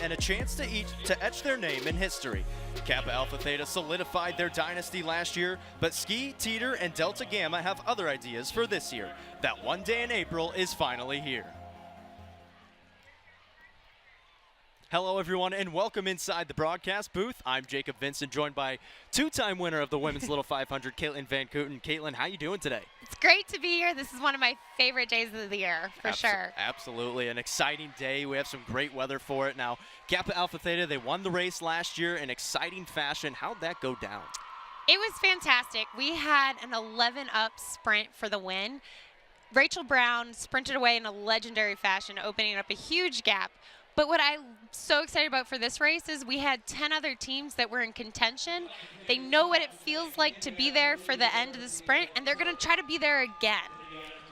And a chance to etch their name in history. Kappa Alpha Theta solidified their dynasty last year, but Ski, Teeter, and Delta Gamma have other ideas for this year. That one day in April is finally here. Hello everyone and welcome inside the broadcast booth. I'm Jacob Vinson, joined by two-time winner of the Women's Little 500, Caitlin Van Kooten. Caitlin, how you doing today? It's great to be here. This is one of my favorite days of the year, for sure. Absolutely, an exciting day. We have some great weather for it. Now, Kappa Alpha Theta, they won the race last year in exciting fashion. How'd that go down? It was fantastic. We had an 11-up sprint for the win. Rachel Brown sprinted away in a legendary fashion, opening up a huge gap. But what I'm so excited about for this race is we had 10 other teams that were in contention. They know what it feels like to be there for the end of the sprint, and they're going to try to be there again.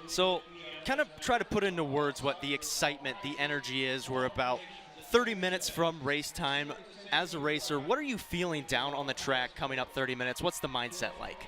So kind of try to put into words what the excitement, the energy is. We're about 30 minutes from race time. As a racer, what are you feeling down on the track coming up 30 minutes? What's the mindset like?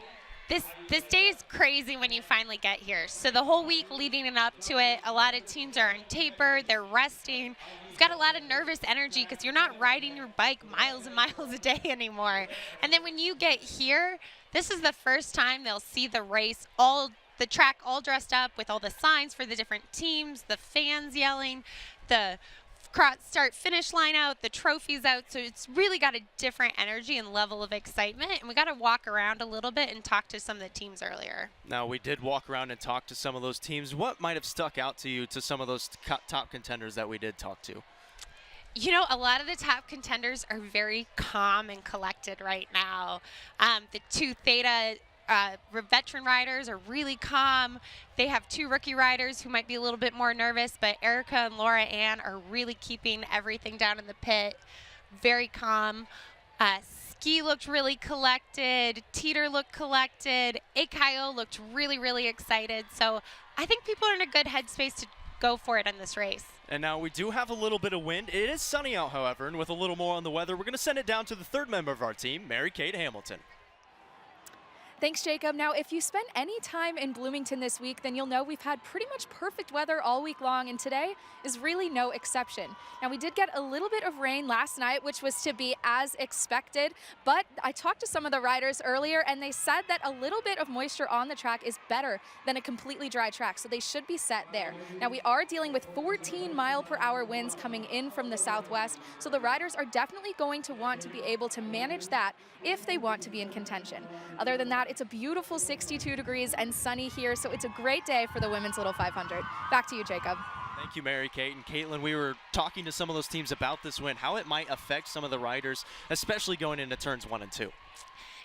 This day is crazy when you finally get here. So the whole week leading up to it, a lot of teams are on taper, they're resting. You've got a lot of nervous energy because you're not riding your bike miles and miles a day anymore. And then when you get here, this is the first time they'll see the race, the track all dressed up with all the signs for the different teams, the fans yelling, the start-finish line out, the trophies out, so it's really got a different energy and level of excitement, and we got to walk around a little bit and talk to some of the teams earlier. Now, we did walk around and talk to some of those teams. What might have stuck out to you to some of those top contenders that we did talk to? You know, a lot of the top contenders are very calm and collected right now. The two Theta veteran riders are really calm. They have two rookie riders who might be a little bit more nervous, but Erica and Laura Ann are really keeping everything down in the pit. Very calm. Ski looked really collected. Teeter looked collected. Akayo looked really, really excited. So I think people are in a good headspace to go for it in this race. And now we do have a little bit of wind. It is sunny out, however, and with a little more on the weather, we're going to send it down to the third member of our team, Mary Kate Hamilton. Thanks, Jacob. Now, if you spent any time in Bloomington this week, then you'll know we've had pretty much perfect weather all week long, and today is really no exception. Now, we did get a little bit of rain last night, which was to be as expected, but I talked to some of the riders earlier, and they said that a little bit of moisture on the track is better than a completely dry track, so they should be set there. Now, we are dealing with 14-mile-per-hour winds coming in from the southwest, so the riders are definitely going to want to be able to manage that if they want to be in contention. Other than that, it's a beautiful 62 degrees and sunny here, so it's a great day for the Women's Little 500. Back to you, Jacob. Thank you, Mary Kate. And Caitlin, we were talking to some of those teams about this wind, how it might affect some of the riders, especially going into turns 1 and 2.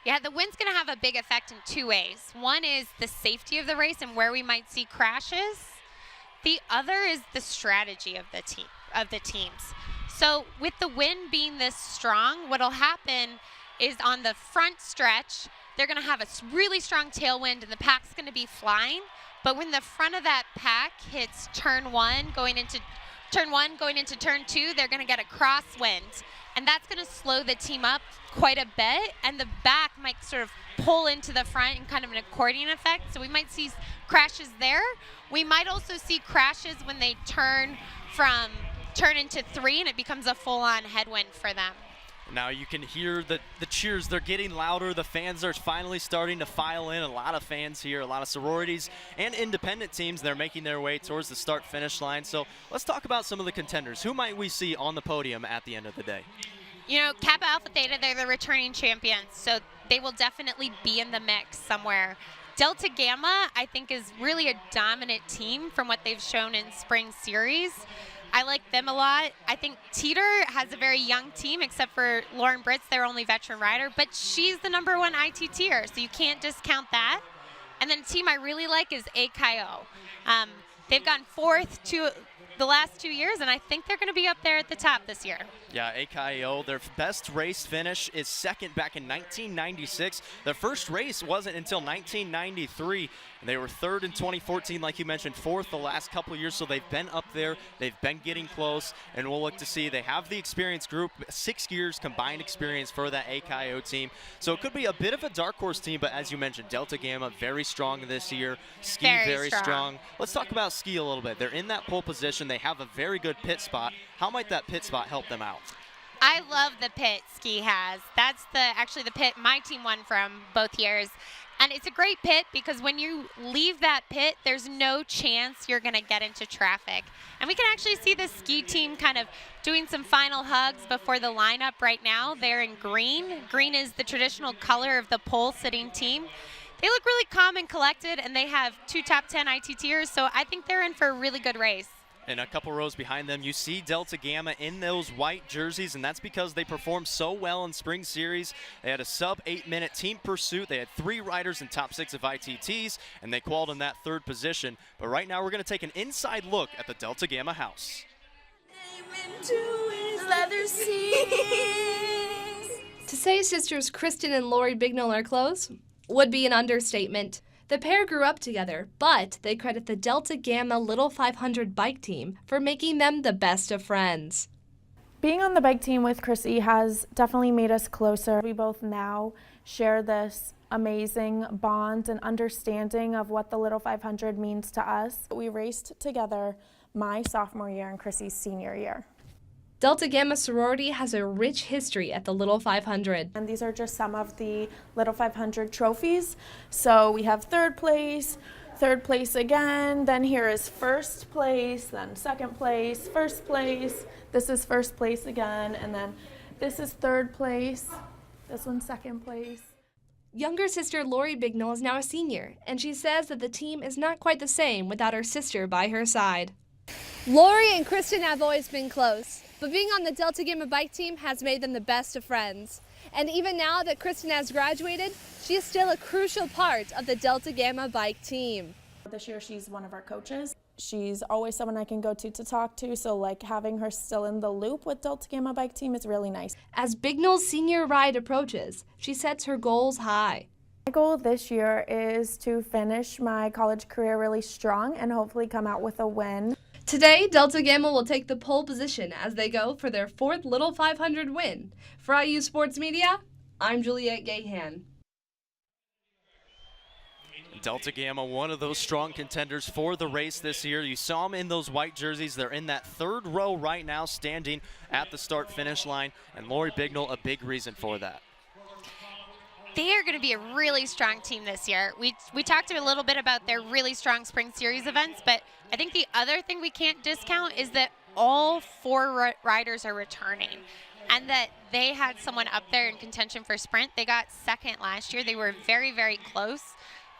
Yeah, the wind's going to have a big effect in two ways. One is the safety of the race and where we might see crashes. The other is the strategy of the teams. So with the wind being this strong, what'll happen is on the front stretch, they're going to have a really strong tailwind and the pack's going to be flying. But when the front of that pack hits turn 1 going into turn 2, they're going to get a crosswind. And that's going to slow the team up quite a bit. And the back might sort of pull into the front in kind of an accordion effect. So we might see crashes there. We might also see crashes when they turn into 3 and it becomes a full-on headwind for them. Now you can hear the cheers. They're getting louder. The fans are finally starting to file in. A lot of fans here, a lot of sororities and independent teams. They're making their way towards the start-finish line. So let's talk about some of the contenders. Who might we see on the podium at the end of the day? You know, Kappa Alpha Theta, they're the returning champions, so they will definitely be in the mix somewhere. Delta Gamma, I think, is really a dominant team from what they've shown in spring series. I like them a lot. I think Teeter has a very young team, except for Lauren Britz, their only veteran rider, but she's the #1 ITTer, so you can't discount that. And then a team I really like is Akayo. They've gone fourth the last 2 years, and I think they're going to be up there at the top this year. Yeah, AKO, their best race finish is second back in 1996. Their first race wasn't until 1993. They were third in 2014, like you mentioned, fourth the last couple of years, so they've been up there. They've been getting close, and we'll look to see. They have the experience group, 6 years combined experience for that AKO team. So it could be a bit of a dark horse team, but as you mentioned, Delta Gamma very strong this year. Ski very strong. Let's talk about Ski a little bit. They're in that pole position. They have a very good pit spot. How might that pit spot help them out? I love the pit Ski has. That's actually the pit my team won from both years. And it's a great pit because when you leave that pit, there's no chance you're going to get into traffic. And we can actually see the Ski team kind of doing some final hugs before the lineup right now. They're in green. Green is the traditional color of the pole sitting team. They look really calm and collected, and they have 2 top 10 ITTers, so I think they're in for a really good race. And a couple rows behind them, you see Delta Gamma in those white jerseys, and that's because they performed so well in Spring Series. They had a sub-8-minute team pursuit. They had 3 riders in top 6 of ITTs, and they qualified in that 3rd position. But right now, we're going to take an inside look at the Delta Gamma house. To say sisters Kristen and Lori Bignell are close would be an understatement. The pair grew up together, but they credit the Delta Gamma Little 500 bike team for making them the best of friends. Being on the bike team with Chrissy has definitely made us closer. We both now share this amazing bond and understanding of what the Little 500 means to us. We raced together my sophomore year and Chrissy's senior year. Delta Gamma sorority has a rich history at the Little 500. And these are just some of the Little 500 trophies. So we have 3rd place again, then here is 1st place, then 2nd place, 1st place, this is 1st place again, and then this is 3rd place, this one's 2nd place. Younger sister Lori Bignell is now a senior, and she says that the team is not quite the same without her sister by her side. Lori and Kristen have always been close, but being on the Delta Gamma bike team has made them the best of friends. And even now that Kristen has graduated, she is still a crucial part of the Delta Gamma bike team. This year she's one of our coaches. She's always someone I can go to talk to, so like having her still in the loop with Delta Gamma bike team is really nice. As Bignell's senior ride approaches, she sets her goals high. My goal this year is to finish my college career really strong and hopefully come out with a win. Today, Delta Gamma will take the pole position as they go for their 4th Little 500 win. For IU Sports Media, I'm Juliette Gahan. Delta Gamma, one of those strong contenders for the race this year. You saw them in those white jerseys. They're in that 3rd row right now, standing at the start-finish line, and Lori Bignell, a big reason for that. They are going to be a really strong team this year. We talked a little bit about their really strong Spring Series events, but I think the other thing we can't discount is that all 4 riders are returning, and that they had someone up there in contention for sprint. They got 2nd last year. They were very, very close.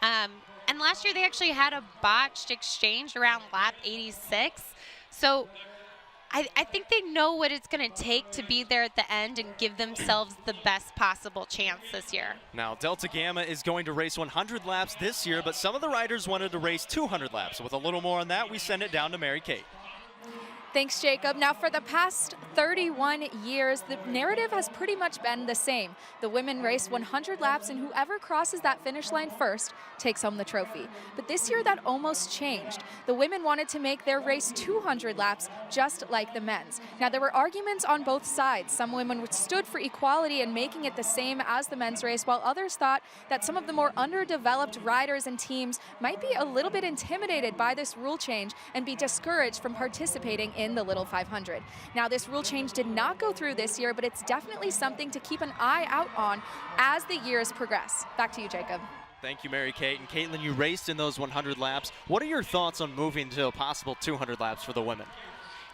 And last year they actually had a botched exchange around lap 86. So I think they know what it's going to take to be there at the end and give themselves the best possible chance this year. Now, Delta Gamma is going to race 100 laps this year, but some of the riders wanted to race 200 laps. With a little more on that, we send it down to Mary Kate. Thanks, Jacob. Now, for the past 31 years, the narrative has pretty much been the same. The women race 100 laps, and whoever crosses that finish line first takes home the trophy. But this year, that almost changed. The women wanted to make their race 200 laps, just like the men's. Now, there were arguments on both sides. Some women stood for equality and making it the same as the men's race, while others thought that some of the more underdeveloped riders and teams might be a little bit intimidated by this rule change and be discouraged from participating in the Little 500. Now, this rule change did not go through this year, but it's definitely something to keep an eye out on as the years progress. Back to you, Jacob. Thank you, Mary Kate. And Caitlin, you raced in those 100 laps. What are your thoughts on moving to a possible 200 laps for the women?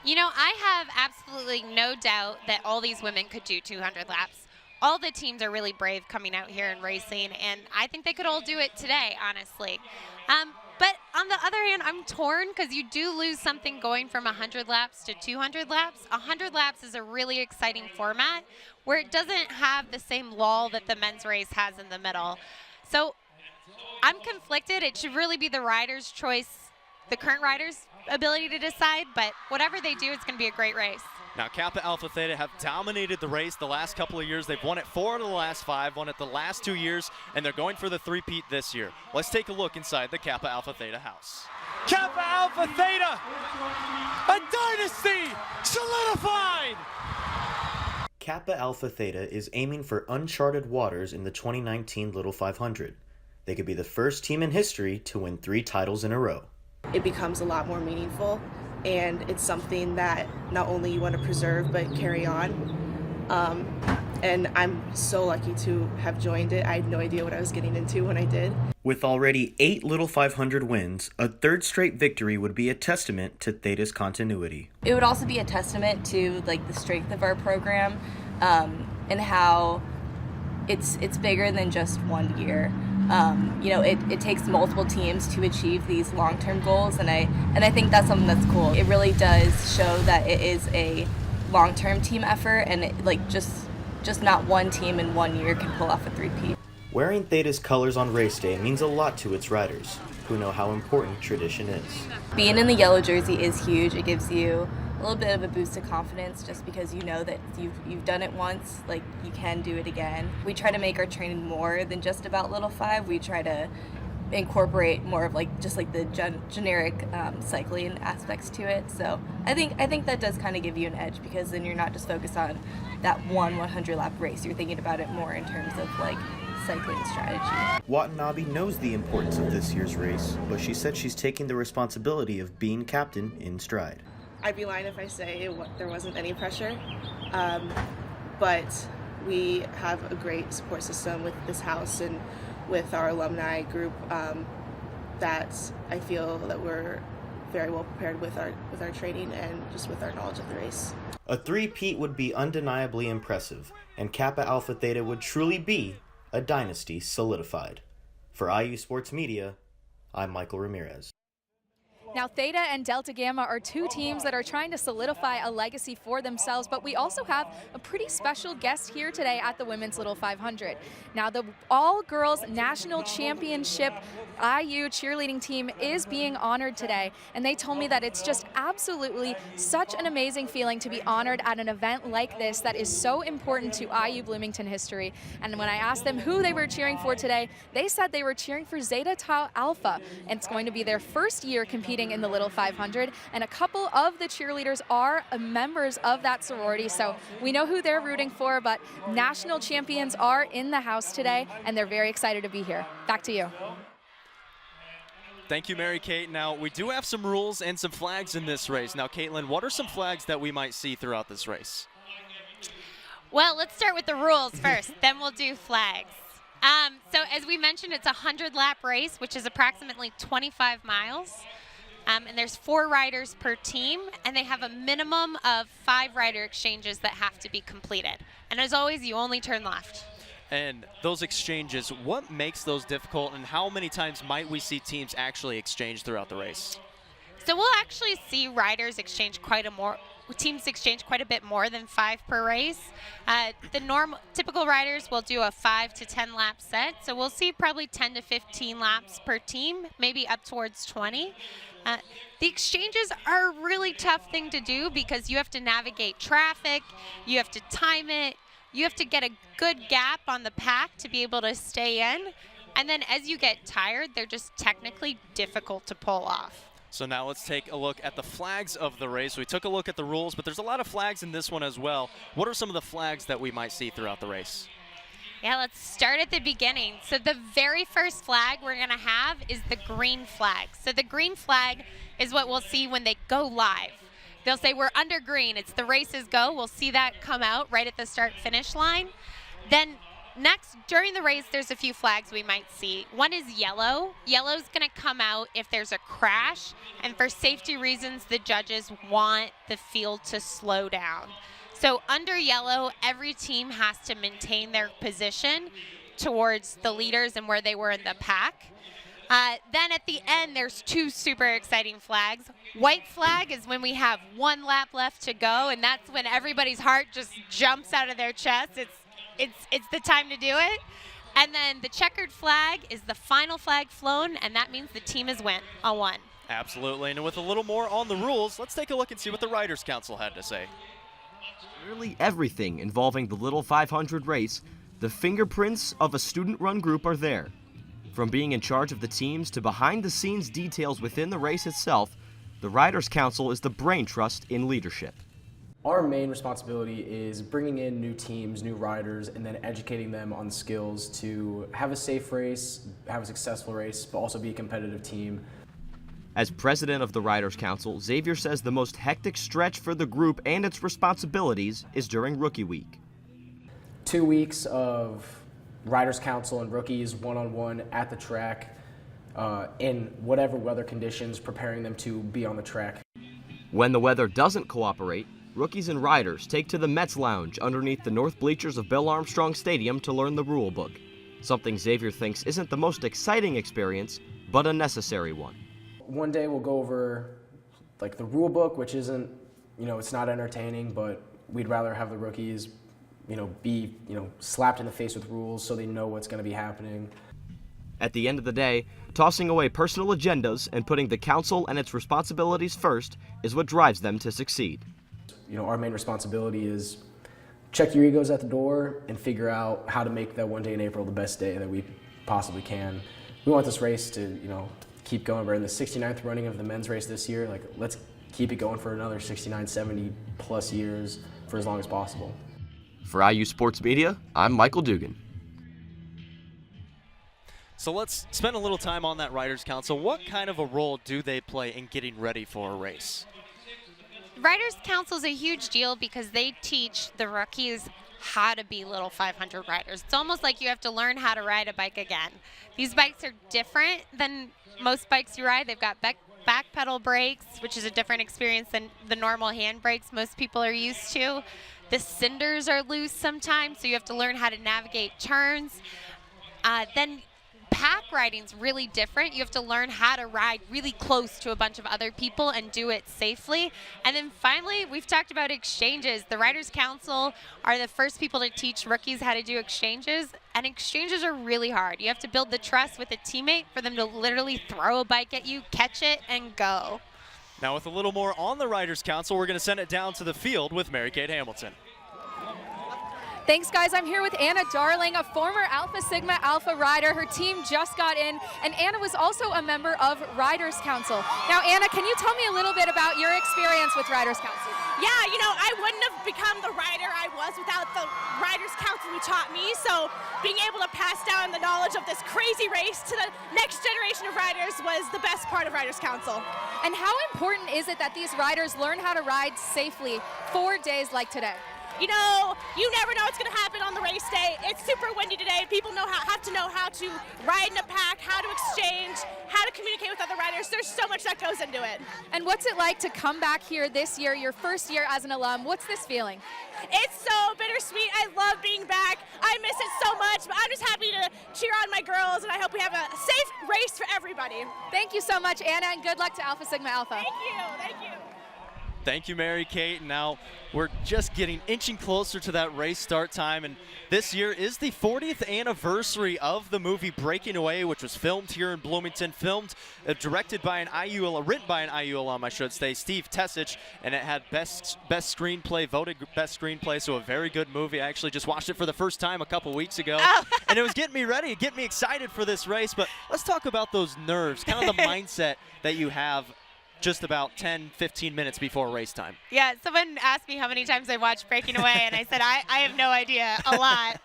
You know, I have absolutely no doubt that all these women could do 200 laps. All the teams are really brave coming out here and racing, and I think they could all do it today, honestly. But on the other hand, I'm torn because you do lose something going from 100 laps to 200 laps. 100 laps is a really exciting format where it doesn't have the same lull that the men's race has in the middle. So I'm conflicted. It should really be the riders' choice, the current riders' ability to decide, but whatever they do, it's going to be a great race. Now, Kappa Alpha Theta have dominated the race the last couple of years. They've won it 4 out of the last 5, won it the last 2 years, and they're going for the three-peat this year. Let's take a look inside the Kappa Alpha Theta house. Kappa Alpha Theta, a dynasty solidified! Kappa Alpha Theta is aiming for uncharted waters in the 2019 Little 500. They could be the first team in history to win 3 titles in a row. It becomes a lot more meaningful, and it's something that not only you want to preserve but carry on. And I'm so lucky to have joined it. I had no idea what I was getting into when I did. With already 8 Little 500 wins, a 3rd straight victory would be a testament to Theta's continuity. It would also be a testament to the strength of our program, and how it's bigger than just 1 year. It takes multiple teams to achieve these long-term goals, and I think that's something that's cool. It really does show that it is a long-term team effort, and just not one team in 1 year can pull off a three-peat. Wearing Theta's colors on race day means a lot to its riders, who know how important tradition is. Being in the yellow jersey is huge. It gives you a little bit of a boost of confidence just because you know that you've done it once, you can do it again. We try to make our training more than just about Little 5. We try to incorporate more of the generic cycling aspects to it. So I think that does kind of give you an edge, because then you're not just focused on that 100 lap race. You're thinking about it more in terms of cycling strategy. Watanabe knows the importance of this year's race, but she said she's taking the responsibility of being captain in stride. I'd be lying if I say there wasn't any pressure, but we have a great support system with this house and with our alumni group, that I feel that we're very well prepared with our training and just with our knowledge of the race. A three-peat would be undeniably impressive, and Kappa Alpha Theta would truly be a dynasty solidified. For IU Sports Media, I'm Michael Ramirez. Now, Theta and Delta Gamma are 2 teams that are trying to solidify a legacy for themselves, but we also have a pretty special guest here today at the Women's Little 500. Now, the all-girls national championship IU cheerleading team is being honored today, and they told me that it's just absolutely such an amazing feeling to be honored at an event like this that is so important to IU Bloomington history. And when I asked them who they were cheering for today, they said they were cheering for Zeta Tau Alpha, and it's going to be their first year competing in the Little 500, and a couple of the cheerleaders are members of that sorority, so we know who they're rooting for, but national champions are in the house today, and they're very excited to be here. Back to you. Thank you, Mary Kate. Now, we do have some rules and some flags in this race. Now, Caitlin, what are some flags that we might see throughout this race? Well, let's start with the rules first, then we'll do flags. So as we mentioned, it's a 100-lap race, which is approximately 25 miles. And there's 4 riders per team, and they have a minimum of 5 rider exchanges that have to be completed. And as always, you only turn left. And those exchanges, what makes those difficult, and how many times might we see teams actually exchange throughout the race? So we'll actually see riders exchange teams exchange quite a bit more than 5 per race. The typical riders will do a 5 to 10 lap set, so we'll see probably 10 to 15 laps per team, maybe up towards 20. The exchanges are a really tough thing to do because you have to navigate traffic, you have to time it, you have to get a good gap on the pack to be able to stay in, and then as you get tired, they're just technically difficult to pull off. So now let's take a look at the flags of the race. We took a look at the rules, but there's a lot of flags in this one as well. What are some of the flags that we might see throughout the race? Yeah, let's start at the beginning. So the very first flag we're going to have is the green flag. So the green flag is what we'll see when they go live. They'll say we're under green, it's the races go. We'll see that come out right at the start-finish line. Then next, during the race, there's a few flags we might see. One is yellow. Yellow's going to come out if there's a crash, and for safety reasons, the judges want the field to slow down. So under yellow, every team has to maintain their position towards the leaders and where they were in the pack. Then at the end, there's 2 super exciting flags. White flag is when we have 1 lap left to go, and that's when everybody's heart just jumps out of their chest. It's the time to do it. And then the checkered flag is the final flag flown, and that means the team has won. Absolutely, and with a little more on the rules, let's take a look and see what the Riders Council had to say. Nearly everything involving the Little 500 race, the fingerprints of a student-run group are there. From being in charge of the teams to behind-the-scenes details within the race itself, the Riders Council is the brain trust in leadership. Our main responsibility is bringing in new teams, new riders, and then educating them on skills to have a safe race, have a successful race, but also be a competitive team. As president of the Riders Council, Xavier says the most hectic stretch for the group and its responsibilities is during Rookie Week. 2 weeks of Riders Council and rookies one-on-one at the track in whatever weather conditions, preparing them to be on the track. When the weather doesn't cooperate, rookies and riders take to the Mets Lounge underneath the north bleachers of Bill Armstrong Stadium to learn the rule book, something Xavier thinks isn't the most exciting experience, but a necessary one. One day we'll go over like the rule book, which isn't, it's not entertaining, but we'd rather have the rookies, be, slapped in the face with rules so they know what's going to be happening. At the end of the day, tossing away personal agendas and putting the council and its responsibilities first is what drives them to succeed. Our main responsibility is check your egos at the door and figure out how to make that one day in April the best day that we possibly can. We want this race to, keep going. We're in the 69th running of the men's race this year. Let's keep it going for another 69, 70 plus years for as long as possible. For IU Sports Media, I'm Michael Dugan. So let's spend a little time on that Riders Council. What kind of a role do they play in getting ready for a race? Riders Council is a huge deal because they teach the rookies how to be little 500 riders. It's almost like you have to learn how to ride a bike again. These bikes are different than most bikes you ride. They've got back pedal brakes, which is a different experience than the normal hand brakes most people are used to. The cinders are loose sometimes, so you have to learn how to navigate turns. Then pack riding's really different. You have to learn how to ride really close to a bunch of other people and do it safely. And then finally, we've talked about exchanges. The Riders Council are the first people to teach rookies how to do exchanges, and exchanges are really hard. You have to build the trust with a teammate for them to literally throw a bike at you, catch it, and go. Now with a little more on the Riders Council, we're going to send it down to the field with Mary-Kate Hamilton. Thanks, guys. I'm here with Anna Darling, a former Alpha Sigma Alpha rider. Her team just got in, and Anna was also a member of Riders Council. Now, Anna, can you tell me a little bit about your experience with Riders Council? Yeah, I wouldn't have become the rider I was without the Riders Council who taught me. So being able to pass down the knowledge of this crazy race to the next generation of riders was the best part of Riders Council. And how important is it that these riders learn how to ride safely for days like today? You never know what's going to happen on the race day. It's super windy today. People have to know how to ride in a pack, how to exchange, how to communicate with other riders. There's so much that goes into it. And what's it like to come back here this year, your first year as an alum? What's this feeling? It's so bittersweet. I love being back. I miss it so much, but I'm just happy to cheer on my girls, and I hope we have a safe race for everybody. Thank you so much, Anna, and good luck to Alpha Sigma Alpha. Thank you. Thank you. Thank you, Mary-Kate. Now we're just inching closer to that race start time, and this year is the 40th anniversary of the movie Breaking Away, which was filmed here in Bloomington, directed by written by an IU alum, I should say, Steve Tessich, and it had best screenplay, voted best screenplay, so a very good movie. I actually just watched it for the first time a couple weeks ago, and it was getting me ready, getting me excited for this race. But let's talk about those nerves, kind of the mindset that you have just about 10-15 minutes before race time. Yeah, someone asked me how many times I watched Breaking Away, and I said I have no idea, a lot.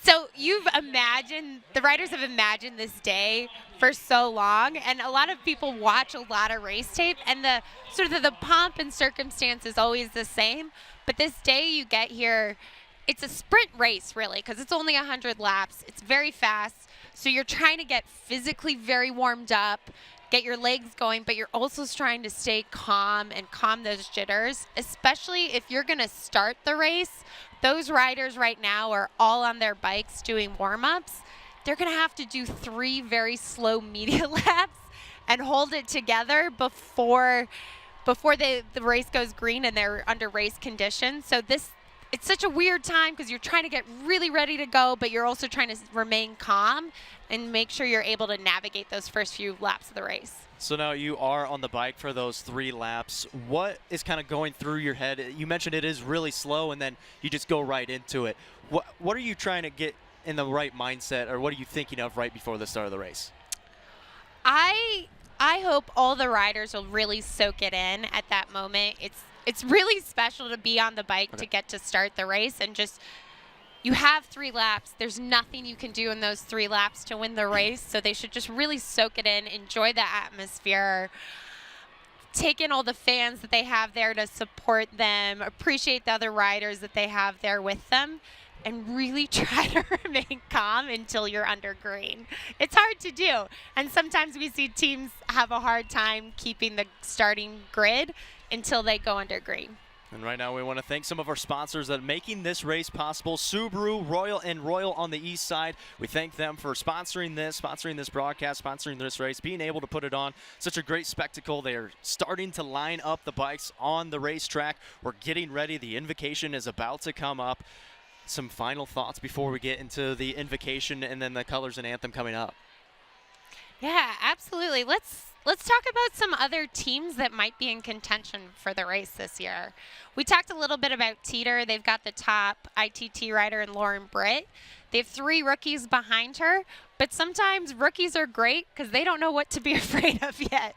So the riders have imagined this day for so long, and a lot of people watch a lot of race tape, and the pomp and circumstance is always the same. But this day you get here, it's a sprint race really, because it's only 100 laps. It's very fast, so you're trying to get physically very warmed up, get your legs going, but you're also trying to stay calm and calm those jitters, especially if you're going to start the race. Those riders right now are all on their bikes doing warm-ups. They're going to have to do 3 very slow media laps and hold it together before the race goes green and they're under race conditions. So it's such a weird time because you're trying to get really ready to go, but you're also trying to remain calm and make sure you're able to navigate those first few laps of the race. So now you are on the bike for those 3 laps. What is kind of going through your head? You mentioned it is really slow, and then you just go right into it. What are you trying to get in the right mindset, or what are you thinking of right before the start of the race? I hope all the riders will really soak it in at that moment. It's really special to be on the bike to get to start the race, and just you have 3 laps. There's nothing you can do in those 3 laps to win the race, so they should just really soak it in, enjoy the atmosphere, take in all the fans that they have there to support them, appreciate the other riders that they have there with them, and really try to remain calm until you're under green. It's hard to do, and sometimes we see teams have a hard time keeping the starting grid until they go under green. And right now we want to thank some of our sponsors that are making this race possible. Subaru, Royal, and Royal on the east side. We thank them for sponsoring this broadcast, sponsoring this race, being able to put it on. Such a great spectacle. They are starting to line up the bikes on the racetrack. We're getting ready. The invocation is about to come up. Some final thoughts before we get into the invocation and then the colors and anthem coming up. Yeah, absolutely. Let's talk about some other teams that might be in contention for the race this year. We talked a little bit about Teeter. They've got the top ITT rider in Lauren Britt. They have 3 rookies behind her, but sometimes rookies are great because they don't know what to be afraid of yet.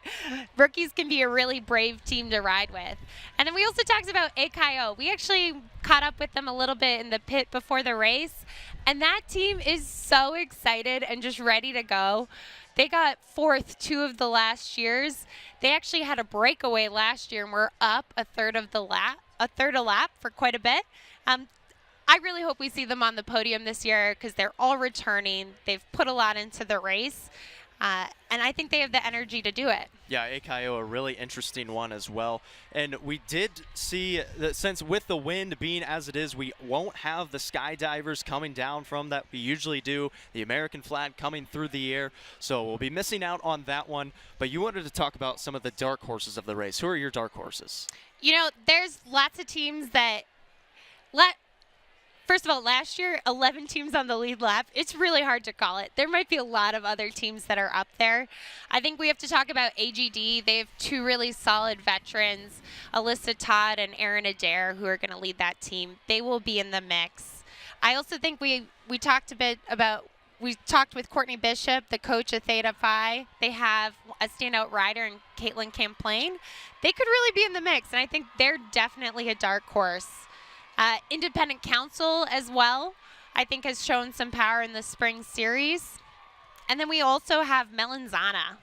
Rookies can be a really brave team to ride with. And then we also talked about AKO. We actually caught up with them a little bit in the pit before the race, and that team is so excited and just ready to go. They got 4th 2 of the last years. They actually had a breakaway last year and were up a third a lap for quite a bit. I really hope we see them on the podium this year because they're all returning. They've put a lot into the race, and I think they have the energy to do it. Yeah, AKO, a really interesting one as well. And we did see that since with the wind being as it is, we won't have the skydivers coming down from that we usually do, the American flag coming through the air. So we'll be missing out on that one. But you wanted to talk about some of the dark horses of the race. Who are your dark horses? You know, there's lots of teams that First of all, last year, 11 teams on the lead lap. It's really hard to call it. There might be a lot of other teams that are up there. I think we have to talk about AGD. They have 2 really solid veterans, Alyssa Todd and Erin Adair, who are going to lead that team. They will be in the mix. I also think we talked with Courtney Bishop, the coach of Theta Phi. They have a standout rider in Caitlin Camplain. They could really be in the mix, and I think they're definitely a dark horse. Independent Council as well, I think, has shown some power in the spring series. And then we also have Melanzana.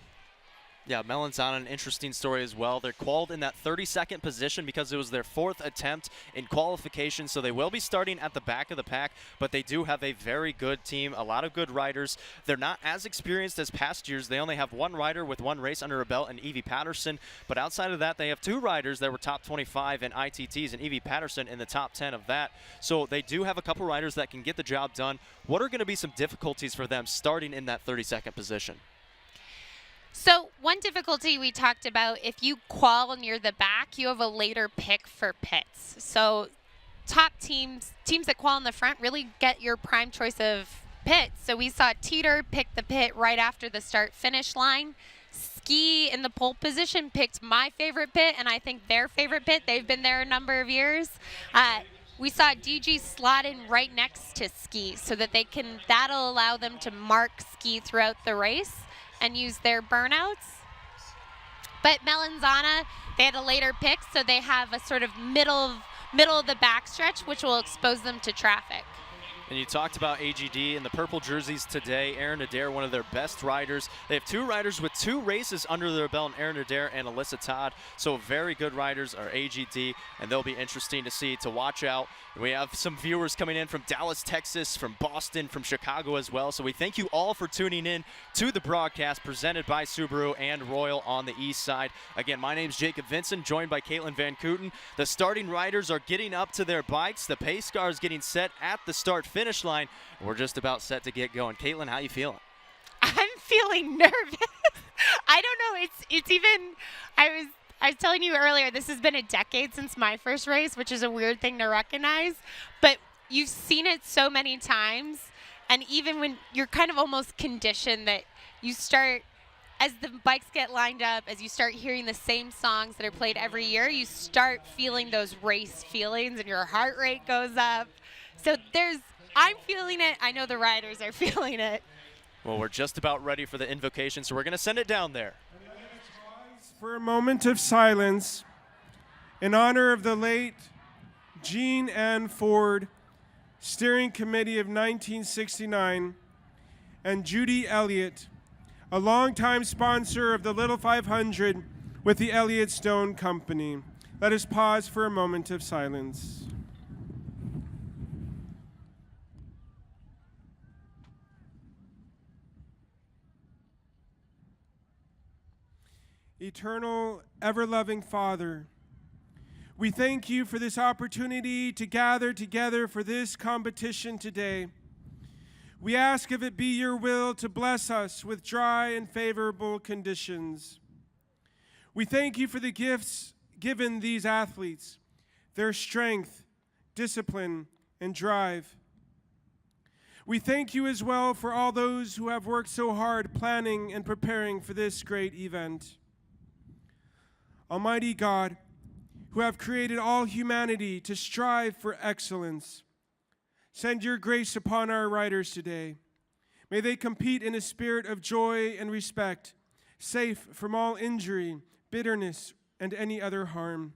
Yeah, Melanzana, an interesting story as well. They're qualified in that 32nd position because it was their 4th attempt in qualification, so they will be starting at the back of the pack, but they do have a very good team, a lot of good riders. They're not as experienced as past years. They only have 1 rider with 1 race under her belt, and Evie Patterson, but outside of that, they have 2 riders that were top 25 in ITTs, and Evie Patterson in the top 10 of that. So they do have a couple riders that can get the job done. What are going to be some difficulties for them starting in that 32nd position? So one difficulty we talked about, if you qual near the back, you have a later pick for pits. So top teams that qual in the front really get your prime choice of pits. So we saw Teeter pick the pit right after the start-finish line. Ski in the pole position picked my favorite pit, and I think their favorite pit. They've been there a number of years. We saw DG slot in right next to Ski so that that'll allow them to mark Ski throughout the race and use their burnouts. But Melanzana, they had a later pick, so they have a sort of middle of the backstretch, which will expose them to traffic. And you talked about AGD and the purple jerseys today. Erin Adair, one of their best riders. They have 2 riders with 2 races under their belt, Erin Adair and Alyssa Todd. So very good riders are AGD, and they'll be interesting to see, to watch out. We have some viewers coming in from Dallas, Texas, from Boston, from Chicago as well. So we thank you all for tuning in to the broadcast presented by Subaru and Royal on the east side. Again, my name is Jacob Vinson, joined by Caitlin Van Kooten. The starting riders are getting up to their bikes. The pace car is getting set at the start-finish line. We're just about set to get going. Caitlin, how you feeling? I'm feeling nervous. I don't know. It's even, I was telling you earlier, this has been a decade since my first race, which is a weird thing to recognize. But you've seen it so many times. And even when you're kind of almost conditioned that you start, as the bikes get lined up, as you start hearing the same songs that are played every year, you start feeling those race feelings and your heart rate goes up. So I'm feeling it. I know the riders are feeling it. Well, we're just about ready for the invocation, so we're going to send it down there. For a moment of silence in honor of the late Jean Ann Ford, Steering Committee of 1969, and Judy Elliott, a longtime sponsor of the Little 500 with the Elliott Stone Company. Let us pause for a moment of silence. Eternal, ever-loving Father, we thank you for this opportunity to gather together for this competition today. We ask if it be your will to bless us with dry and favorable conditions. We thank you for the gifts given these athletes, their strength, discipline, and drive. We thank you as well for all those who have worked so hard planning and preparing for this great event. Almighty God, who have created all humanity to strive for excellence, send your grace upon our riders today. May they compete in a spirit of joy and respect, safe from all injury, bitterness, and any other harm.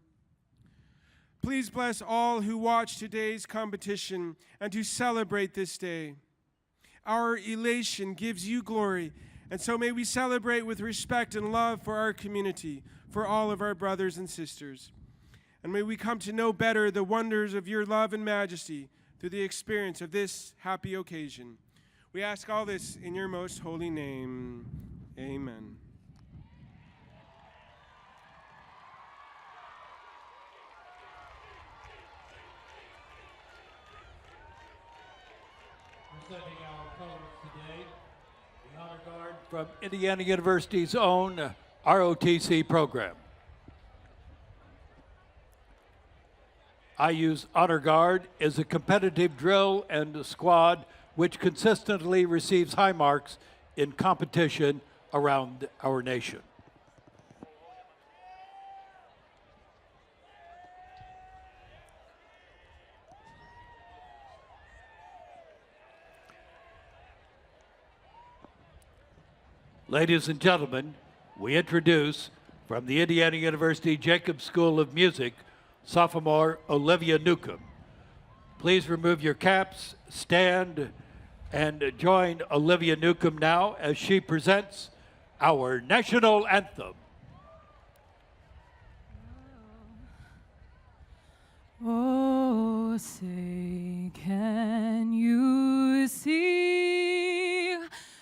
Please bless all who watch today's competition and who celebrate this day. Our elation gives you glory, and so may we celebrate with respect and love for our community, for all of our brothers and sisters. And may we come to know better the wonders of your love and majesty through the experience of this happy occasion. We ask all this in your most holy name. Amen. Presenting our colors today, the Honor Guard from Indiana University's own ROTC program. IU's Honor Guard is a competitive drill and squad which consistently receives high marks in competition around our nation. Ladies and gentlemen, we introduce from the Indiana University Jacob School of Music, sophomore Alivia Newcomb. Please remove your caps, stand, and join Alivia Newcomb now as she presents our national anthem. Oh, say, can you see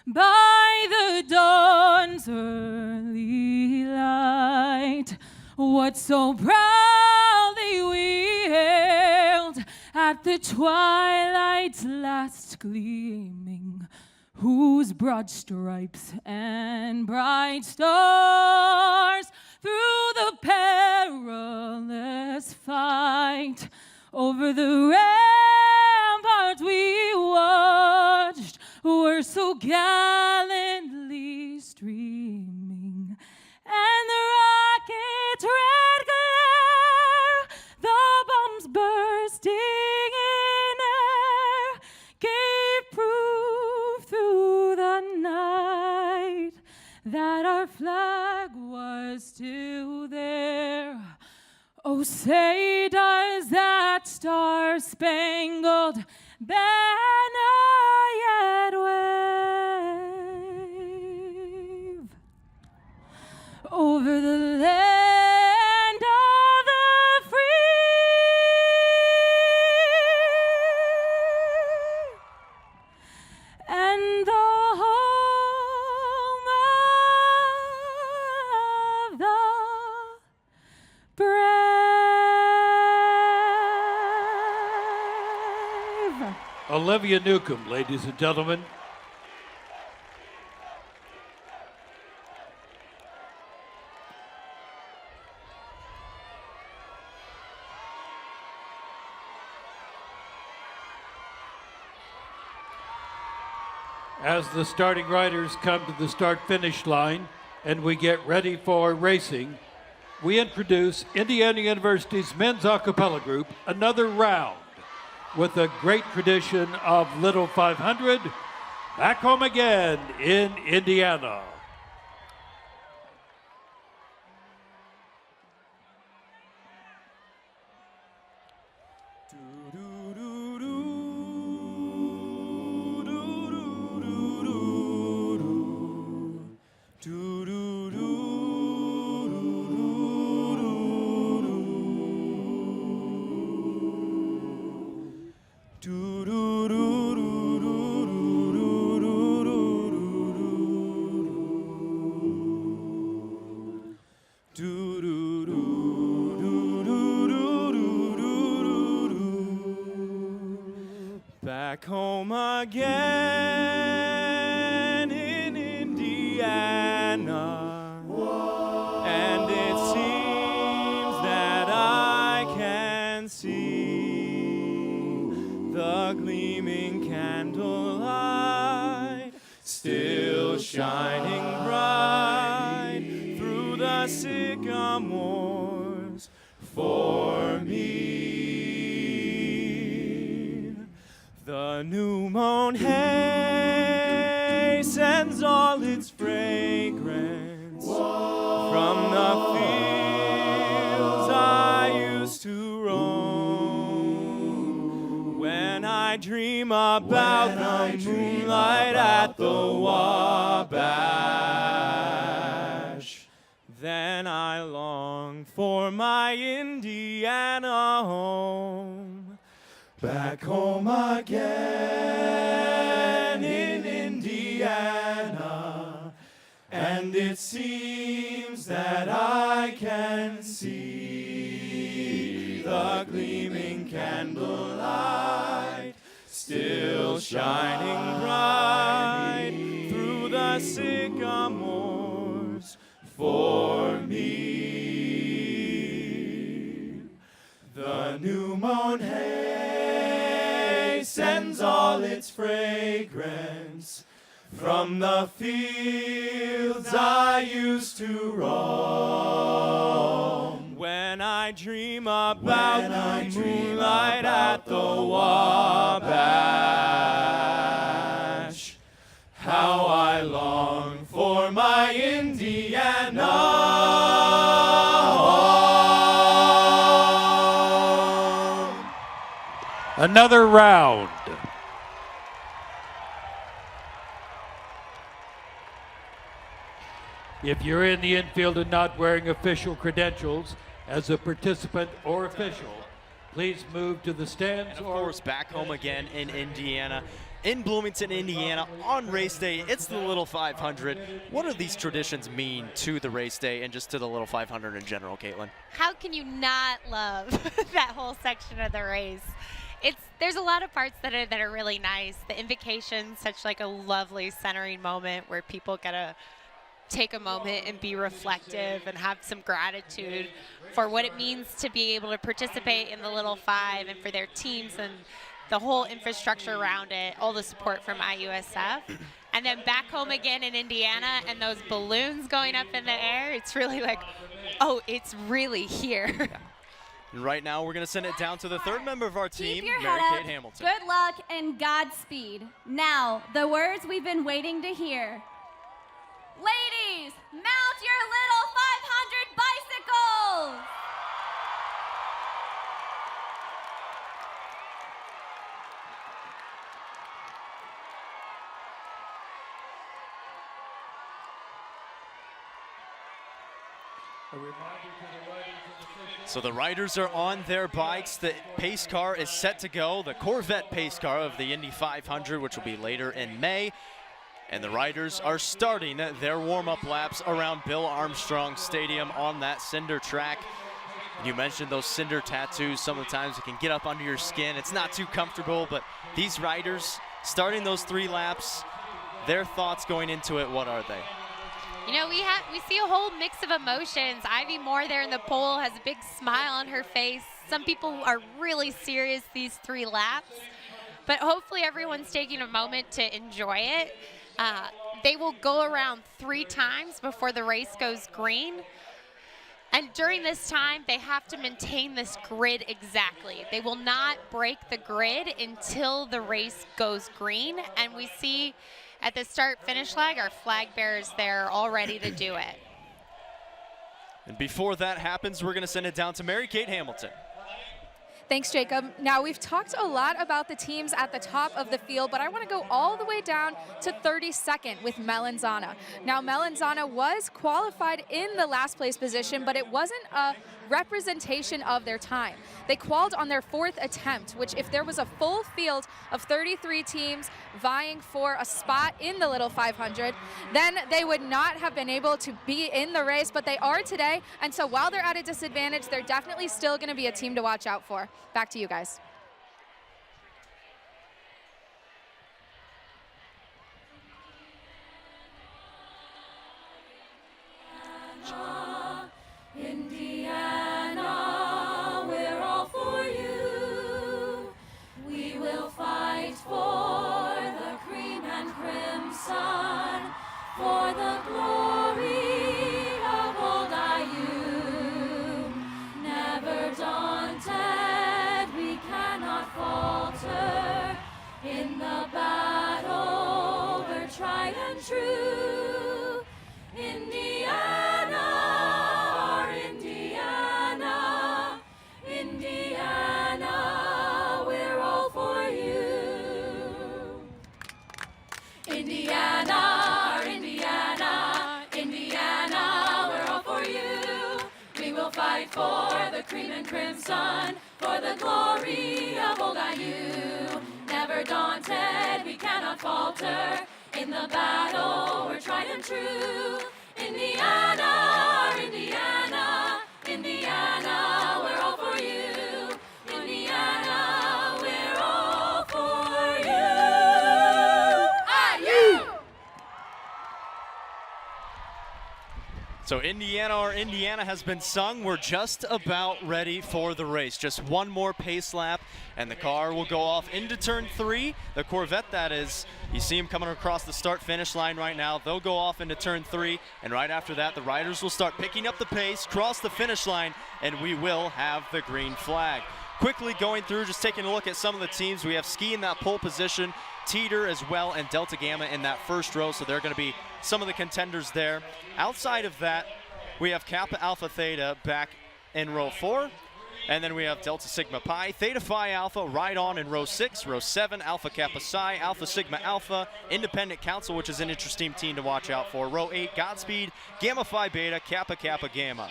by the dawn's early light what so proudly we hailed at the twilight's last gleaming, whose broad stripes and bright stars through the perilous fight over the ramparts we watched were so gallantly streaming, and the rocket's red glare, the bombs bursting in air, gave proof through the night that our flag was still there. Oh, say does that star-spangled banner yet wave over the land of the free, and the home of the brave. Alivia Newcomb, ladies and gentlemen. As the starting riders come to the start-finish line and we get ready for racing, we introduce Indiana University's men's a cappella group, Another Round, with a great tradition of Little 500, Back Home Again in Indiana. Back home again in Indiana, and it seems that I can see the gleaming candlelight still shining bright through the sycamores for me. The new mown hay sends all its fragrance from the fields I used to roam. When I dream about the moonlight at the Wabash, then I long for my Indiana home. Back home again in Indiana, and it seems that I can see the gleaming candlelight still shining bright through the sycamores for me. The new mown hay sends all its fragrance from the fields I used to roam. When I dream about the moonlight at the Wabash, how I long for my Indiana home. Another round. If you're in the infield and not wearing official credentials as a participant or official, please move to the stands. And of course, back home again in Indiana. In Bloomington, Indiana, on race day, it's the Little 500. What do these traditions mean to the race day and just to the Little 500 in general, Caitlin? How can you not love that whole section of the race? There's a lot of parts that are really nice. The invocation, such like a lovely centering moment where people get to take a moment and be reflective and have some gratitude for what it means to be able to participate in the Little Five and for their teams and the whole infrastructure around it, all the support from IUSF. And then back home again in Indiana and those balloons going up in the air, it's really like, oh, it's really here. And right now, we're going to send it down to the third member of our team, Keep your Mary head Kate up. Hamilton. Good luck and Godspeed. Now, the words we've been waiting to hear. Ladies, mount your Little 500 bicycles! So the riders are on their bikes. The pace car is set to go, the Corvette pace car of the Indy 500, which will be later in May. And the riders are starting their warm-up laps around Bill Armstrong Stadium on that cinder track. You mentioned those cinder tattoos. Sometimes it can get up under your skin. It's not too comfortable, but these riders starting those 3 laps, their thoughts going into it, what are they? You know, we see a whole mix of emotions. Ivy Moore there in the pole has a big smile on her face. Some people are really serious these 3 laps. but hopefully everyone's taking a moment to enjoy it. They will go around 3 times before the race goes green. And during this time, they have to maintain this grid exactly. They will not break the grid until the race goes green. And we see at the start-finish flag, our flag bearers there all ready to do it. And before that happens, we're going to send it down to Mary-Kate Hamilton. Thanks, Jacob. Now, we've talked a lot about the teams at the top of the field, but I want to go all the way down to 32nd with Melanzana. Now, Melanzana was qualified in the last place position, but it wasn't a representation of their time. They qualified on their 4th attempt, which if there was a full field of 33 teams vying for a spot in the Little 500, then they would not have been able to be in the race, but they are today. And so while they're at a disadvantage, they're definitely still going to be a team to watch out for. Back to you guys. Indiana, we're all for you. We will fight for the cream and crimson, for the glory of old IU. Never daunted, we cannot falter. In the battle, we're tried and true. Indiana, our Indiana, Indiana, we're all for you. Indiana, our Indiana, Indiana, we're all for you. We will fight for the cream and crimson, for the glory of old IU. Never daunted, we cannot falter. In the battle, we're tried and true. Indiana, our Indiana, Indiana, we're all for you. Indiana, we're all for you. IU! So Indiana, our Indiana has been sung. We're just about ready for the race. Just one more pace lap, and the car will go off into turn 3. The Corvette, that is. You see him coming across the start-finish line right now. They'll go off into turn 3, and right after that, the riders will start picking up the pace, cross the finish line, and we will have the green flag. Quickly going through, just taking a look at some of the teams. We have Ski in that pole position, Teeter as well, and Delta Gamma in that first row, so they're going to be some of the contenders there. Outside of that, we have Kappa Alpha Theta back in row 4, and then we have Delta Sigma Pi, Theta Phi Alpha right on in row 6, row 7, Alpha Kappa Psi, Alpha Sigma Alpha, Independent Council, which is an interesting team to watch out for, row 8, Godspeed, Gamma Phi Beta, Kappa Kappa Gamma.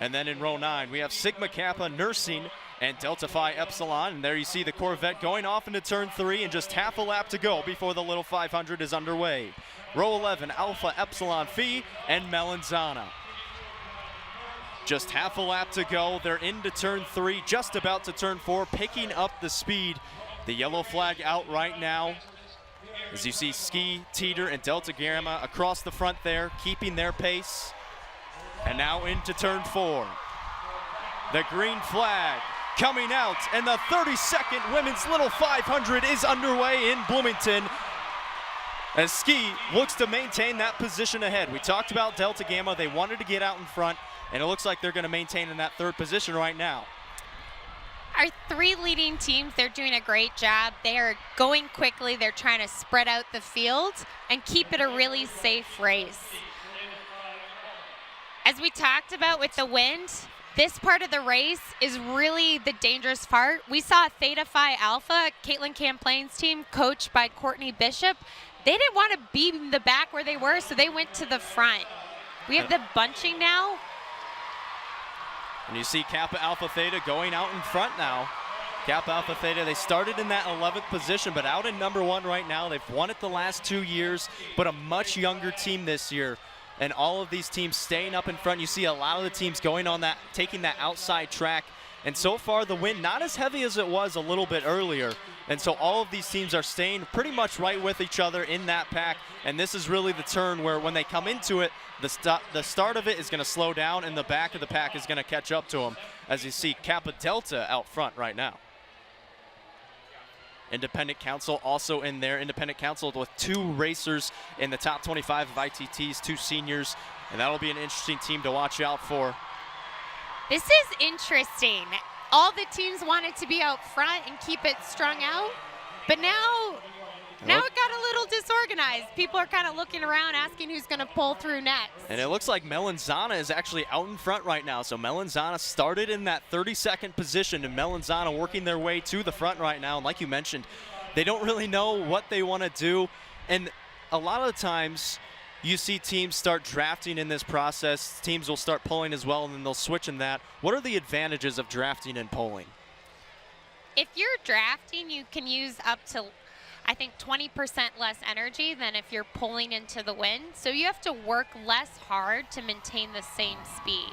And then in row 9, we have Sigma Kappa Nursing and Delta Phi Epsilon. And there you see the Corvette going off into turn 3 and just half a lap to go before the Little 500 is underway. Row 11, Alpha Epsilon Phi and Melanzana. Just half a lap to go. They're into turn 3, just about to turn 4, picking up the speed. The yellow flag out right now. As you see Ski, Teeter, and Delta Gamma across the front there, keeping their pace. And now into turn 4. The green flag coming out, and the 32nd Women's Little 500 is underway in Bloomington as Ski looks to maintain that position ahead. We talked about Delta Gamma. They wanted to get out in front, and it looks like they're going to maintain in that 3rd position right now. Our 3 leading teams, they're doing a great job. They are going quickly. They're trying to spread out the field and keep it a really safe race. As we talked about with the wind, this part of the race is really the dangerous part. We saw Theta Phi Alpha, Caitlin Camplain's team, coached by Courtney Bishop. They didn't want to be in the back where they were, so they went to the front. We have the bunching now. And you see Kappa Alpha Theta going out in front now. Kappa Alpha Theta, they started in that 11th position, but out in number 1 right now. They've won it the last 2 years, but a much younger team this year. And all of these teams staying up in front. You see a lot of the teams going on that, taking that outside track. And so far the wind not as heavy as it was a little bit earlier. And so all of these teams are staying pretty much right with each other in that pack. And this is really the turn where when they come into it, the start of it is going to slow down and the back of the pack is going to catch up to them. As you see Kappa Delta out front right now. Independent Council also in there. Independent Council with 2 racers in the top 25 of ITTs, 2 seniors, and that'll be an interesting team to watch out for. This is interesting. All the teams wanted to be out front and keep it strung out, but now it got a little disorganized. People are kind of looking around asking who's going to pull through next. And it looks like Melanzana is actually out in front right now. So Melanzana started in that 32nd position, and Melanzana working their way to the front right now. And like you mentioned, they don't really know what they want to do. And a lot of the times you see teams start drafting in this process. Teams will start polling as well, and then they'll switch in that. What are the advantages of drafting and polling? If you're drafting, you can use up to, I think, 20% less energy than if you're pulling into the wind. So you have to work less hard to maintain the same speed.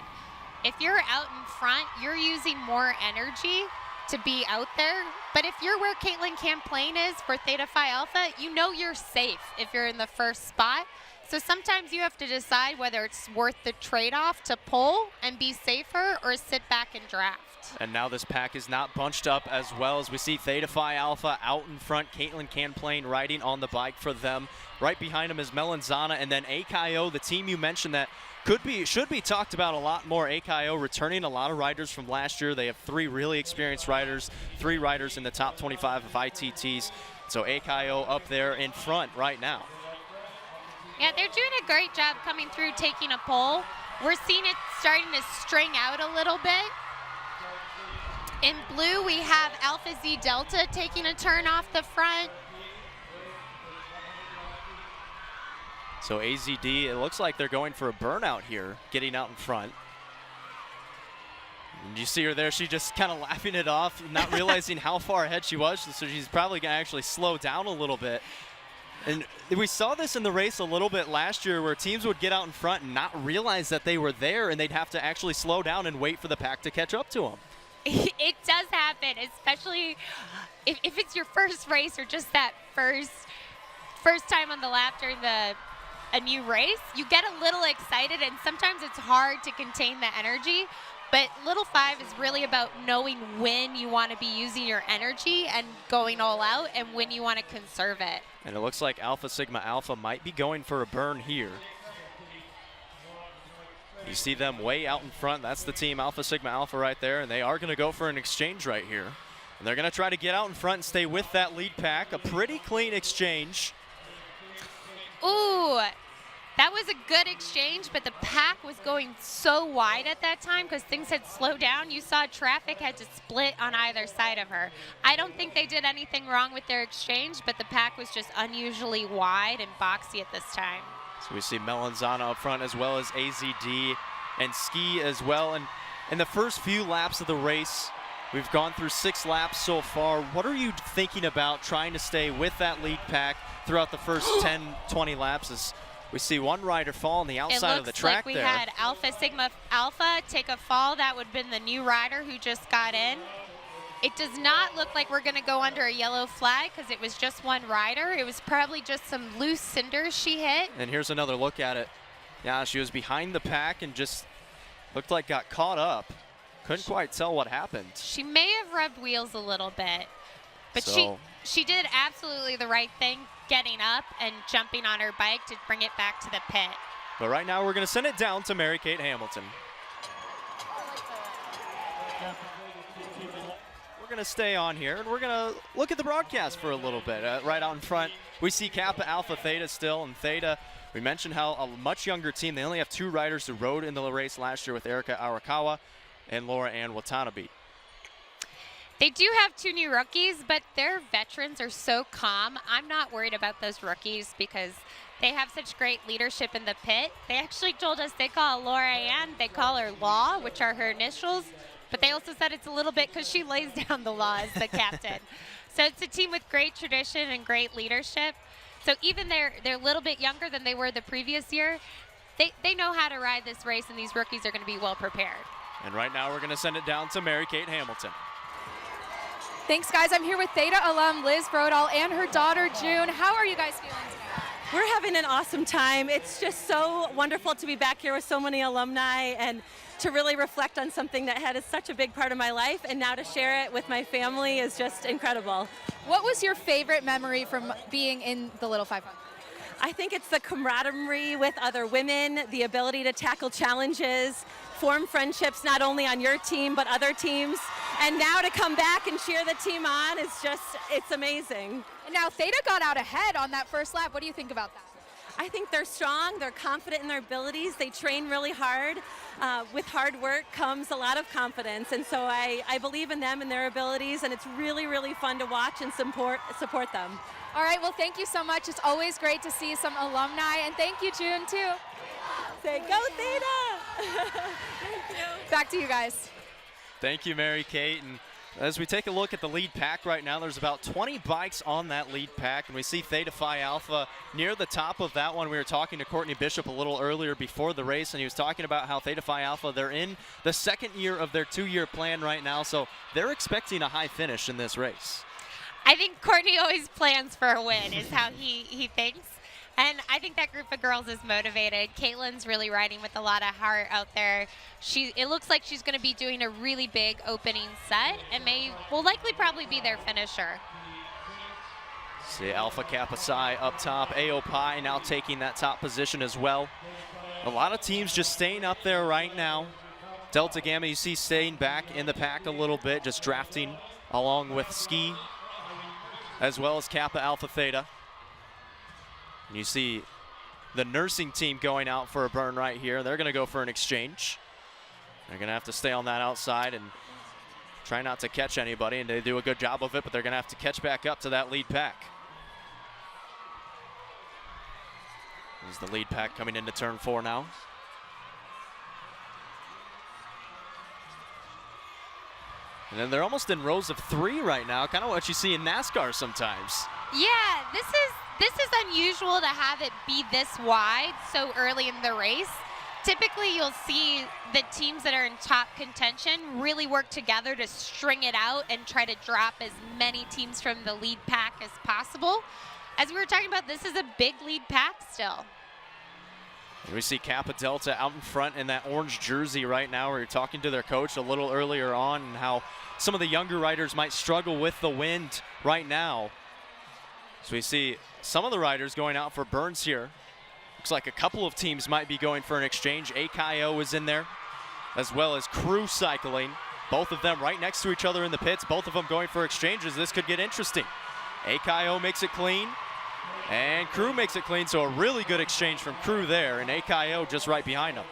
If you're out in front, you're using more energy to be out there. But if you're where Caitlin Camplain is for Theta Phi Alpha, you know you're safe if you're in the first spot. So sometimes you have to decide whether it's worth the trade-off to pull and be safer or sit back and draft. And now this pack is not bunched up as well as we see Theta Phi Alpha out in front. Caitlin Camplain riding on the bike for them. Right behind him is Melanzana, and then AKO, the team you mentioned that should be talked about a lot more. AKO returning a lot of riders from last year. They have 3 really experienced riders, 3 riders in the top 25 of ITTs. So AKO up there in front right now. Yeah, they're doing a great job coming through, taking a pole. We're seeing it starting to string out a little bit. In blue, we have Alpha Z Delta taking a turn off the front. So AZD, it looks like they're going for a burnout here, getting out in front. And you see her there, she just kind of laughing it off, not realizing how far ahead she was, so she's probably going to actually slow down a little bit. And we saw this in the race a little bit last year where teams would get out in front and not realize that they were there, and they'd have to actually slow down and wait for the pack to catch up to them. It does happen, especially if it's your first race or just that first time on the lap during a new race. You get a little excited, and sometimes it's hard to contain the energy. But Little 5 is really about knowing when you want to be using your energy and going all out, and when you want to conserve it. And it looks like Alpha Sigma Alpha might be going for a burn here. You see them way out in front. That's the team Alpha Sigma Alpha right there, and they are going to go for an exchange right here. And they're going to try to get out in front and stay with that lead pack. A pretty clean exchange. Ooh, that was a good exchange, but the pack was going so wide at that time because things had slowed down. You saw traffic had to split on either side of her. I don't think they did anything wrong with their exchange, but the pack was just unusually wide and boxy at this time. So we see Melanzana up front as well as AZD and Ski as well. And in the first few laps of the race, we've gone through 6 laps so far. What are you thinking about trying to stay with that lead pack throughout the first 10, 20 laps? As we see one rider fall on the outside of the track there. It looks like we had Alpha Sigma Alpha take a fall. That would have been the new rider who just got in. It does not look like we're going to go under a yellow flag because it was just one rider. It was probably just some loose cinders she hit. And here's another look at it. Yeah, she was behind the pack and just looked like got caught up. Couldn't quite tell what happened. She may have rubbed wheels a little bit, but she did absolutely the right thing, getting up and jumping on her bike to bring it back to the pit. But right now we're going to send it down to Mary Kate Hamilton. We're going to stay on here, and we're going to look at the broadcast for a little bit. Right out in front, we see Kappa Alpha Theta still, and Theta, we mentioned how a much younger team. They only have 2 riders who rode in the race last year with Erika Arakawa and Laura Ann Watanabe. They do have 2 new rookies, but their veterans are so calm. I'm not worried about those rookies because they have such great leadership in the pit. They actually told us they call Laura Ann, they call her Law, which are her initials, but they also said it's a little bit because she lays down the law as the captain. So it's a team with great tradition and great leadership. So even they're a little bit younger than they were the previous year, they know how to ride this race, and these rookies are going to be well prepared. And right now we're going to send it down to Mary Kate Hamilton. Thanks, guys. I'm here with Theta alum Liz Brodall and her daughter, June. How are you guys feeling today? We're having an awesome time. It's just so wonderful to be back here with so many alumni and to really reflect on something that had such a big part of my life, and now to share it with my family is just incredible. What was your favorite memory from being in the Little 500? I think it's the camaraderie with other women, the ability to tackle challenges, form friendships not only on your team but other teams, and now to come back and cheer the team on is just, it's amazing. Now Theta got out ahead on that first lap. What do you think about that? I think they're strong, they're confident in their abilities, they train really hard. With hard work comes a lot of confidence, and so I believe in them and their abilities, and it's really, really fun to watch and support them. All right, well, thank you so much. It's always great to see some alumni, and thank you, June, too. Say, go Theta! Thank you. Back to you guys. Thank you, Mary Kate. And as we take a look at the lead pack right now, there's about 20 bikes on that lead pack, and we see Theta Phi Alpha near the top of that one. We were talking to Courtney Bishop a little earlier before the race, and he was talking about how Theta Phi Alpha, they're in the second year of their 2-year plan right now, so they're expecting a high finish in this race. I think Courtney always plans for a win is how he thinks. And I think that group of girls is motivated. Caitlin's really riding with a lot of heart out there. It looks like she's going to be doing a really big opening set and will likely probably be their finisher. See Alpha Kappa Psi up top. AO Pi now taking that top position as well. A lot of teams just staying up there right now. Delta Gamma you see staying back in the pack a little bit, just drafting along with Ski as well as Kappa Alpha Theta. And you see the nursing team going out for a burn right here. They're going to go for an exchange. They're going to have to stay on that outside and try not to catch anybody, and they do a good job of it, but they're going to have to catch back up to that lead pack. This is the lead pack coming into turn 4 now. And then they're almost in rows of 3 right now, kind of what you see in NASCAR sometimes. Yeah, this is unusual to have it be this wide so early in the race. Typically, you'll see the teams that are in top contention really work together to string it out and try to drop as many teams from the lead pack as possible. As we were talking about, this is a big lead pack still. And we see Kappa Delta out in front in that orange jersey right now. We were talking to their coach a little earlier on and how some of the younger riders might struggle with the wind right now. So we see some of the riders going out for burns here. Looks like a couple of teams might be going for an exchange. AKO is in there, as well as Crew Cycling. Both of them right next to each other in the pits. Both of them going for exchanges. This could get interesting. AKO makes it clean, and Crew makes it clean, so a really good exchange from Crew there, and AKO just right behind them.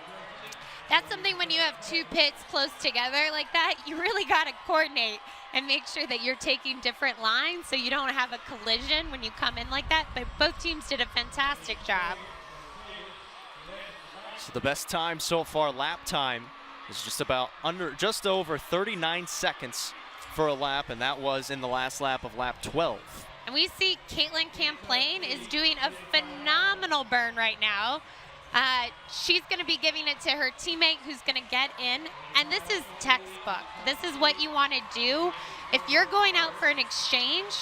That's something when you have 2 pits close together like that, you really got to coordinate and make sure that you're taking different lines so you don't have a collision when you come in like that. But both teams did a fantastic job. So the best time so far, lap time, is just over 39 seconds for a lap, and that was in the last lap of lap 12. And we see Caitlin Camplain is doing a phenomenal burn right now. She's going to be giving it to her teammate who's going to get in. And this is textbook. This is what you want to do. If you're going out for an exchange,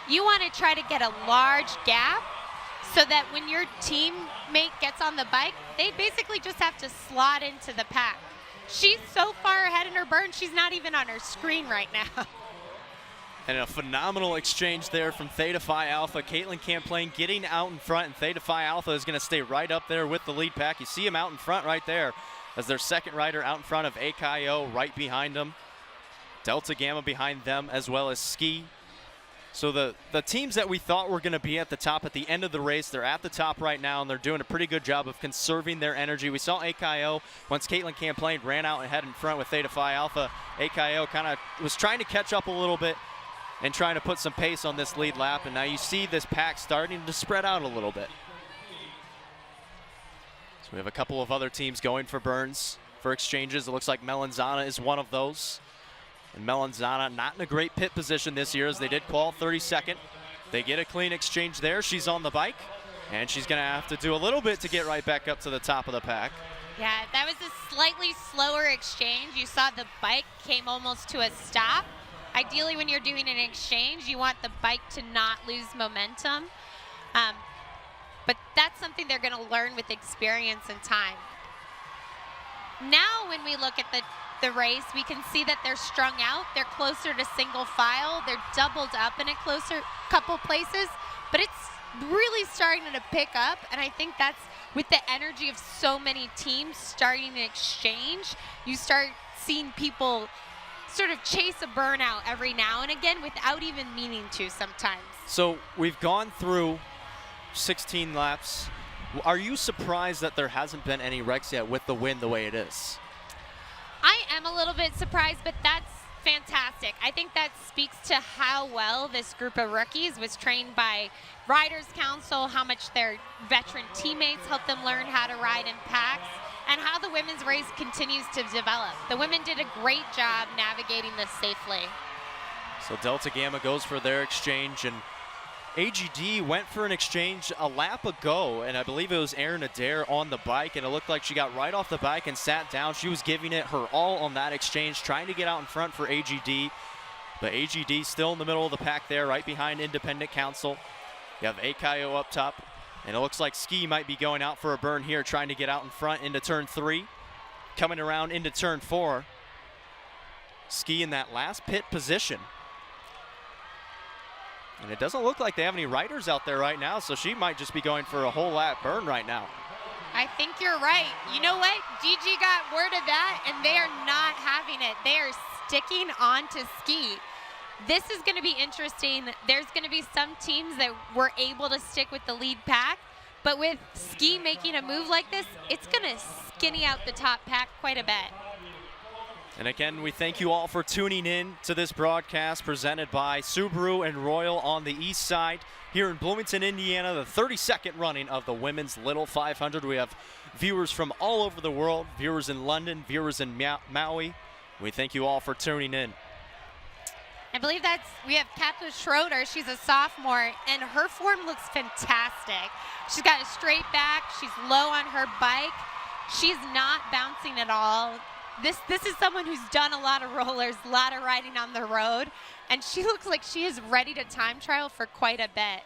you want to try to get a large gap so that when your teammate gets on the bike, they basically just have to slot into the pack. She's so far ahead in her burn, she's not even on her screen right now. And a phenomenal exchange there from Theta Phi Alpha. Caitlin Camplain getting out in front, and Theta Phi Alpha is going to stay right up there with the lead pack. You see him out in front right there as their second rider out in front of AKO right behind them. Delta Gamma behind them, as well as Ski. So the teams that we thought were going to be at the top at the end of the race, they're at the top right now, and they're doing a pretty good job of conserving their energy. We saw AKO, once Caitlin Camplain ran out and head in front with Theta Phi Alpha, AKO kind of was trying to catch up a little bit and trying to put some pace on this lead lap, and now you see this pack starting to spread out a little bit. So we have a couple of other teams going for burns, for exchanges. It looks like Melanzana is one of those. And Melanzana not in a great pit position this year, as they did qual 32nd. They get a clean exchange there. She's on the bike, and she's going to have to do a little bit to get right back up to the top of the pack. Yeah, that was a slightly slower exchange. You saw the bike came almost to a stop. Ideally, when you're doing an exchange, you want the bike to not lose momentum. But that's something they're going to learn with experience and time. Now when we look at the race, we can see that they're strung out. They're closer to single file. They're doubled up in a closer couple places. But it's really starting to pick up, and I think that's with the energy of so many teams starting to exchange. You start seeing people sort of chase a burnout every now and again without even meaning to sometimes. So we've gone through 16 laps. Are you surprised that there hasn't been any wrecks yet with the wind the way it is? I am a little bit surprised, but that's fantastic. I think that speaks to how well this group of rookies was trained by Riders Council, how much their veteran teammates helped them learn how to ride in packs, and how the women's race continues to develop. The women did a great job navigating this safely. So Delta Gamma goes for their exchange, and AGD went for an exchange a lap ago, and I believe it was Erin Adair on the bike, and it looked like she got right off the bike and sat down. She was giving it her all on that exchange, trying to get out in front for AGD, but AGD still in the middle of the pack there, right behind Independent Council. You have Akayo up top, and it looks like Ski might be going out for a burn here, trying to get out in front into turn 3. Coming around into turn 4. Ski in that last pit position. And it doesn't look like they have any riders out there right now, so she might just be going for a whole lap burn right now. I think you're right. You know what? GG got word of that, and they are not having it. They are sticking on to Ski. This is going to be interesting. There's going to be some teams that were able to stick with the lead pack, but with Ski making a move like this, it's going to skinny out the top pack quite a bit. And again, we thank you all for tuning in to this broadcast presented by Subaru and Royal on the east side here in Bloomington, Indiana, the 32nd running of the Women's Little 500. We have viewers from all over the world, viewers in London, viewers in Maui. We thank you all for tuning in. I believe we have Katla Schroeder. She's a sophomore, and her form looks fantastic. She's got a straight back. She's low on her bike. She's not bouncing at all. This is someone who's done a lot of rollers, a lot of riding on the road, and she looks like she is ready to time trial for quite a bit.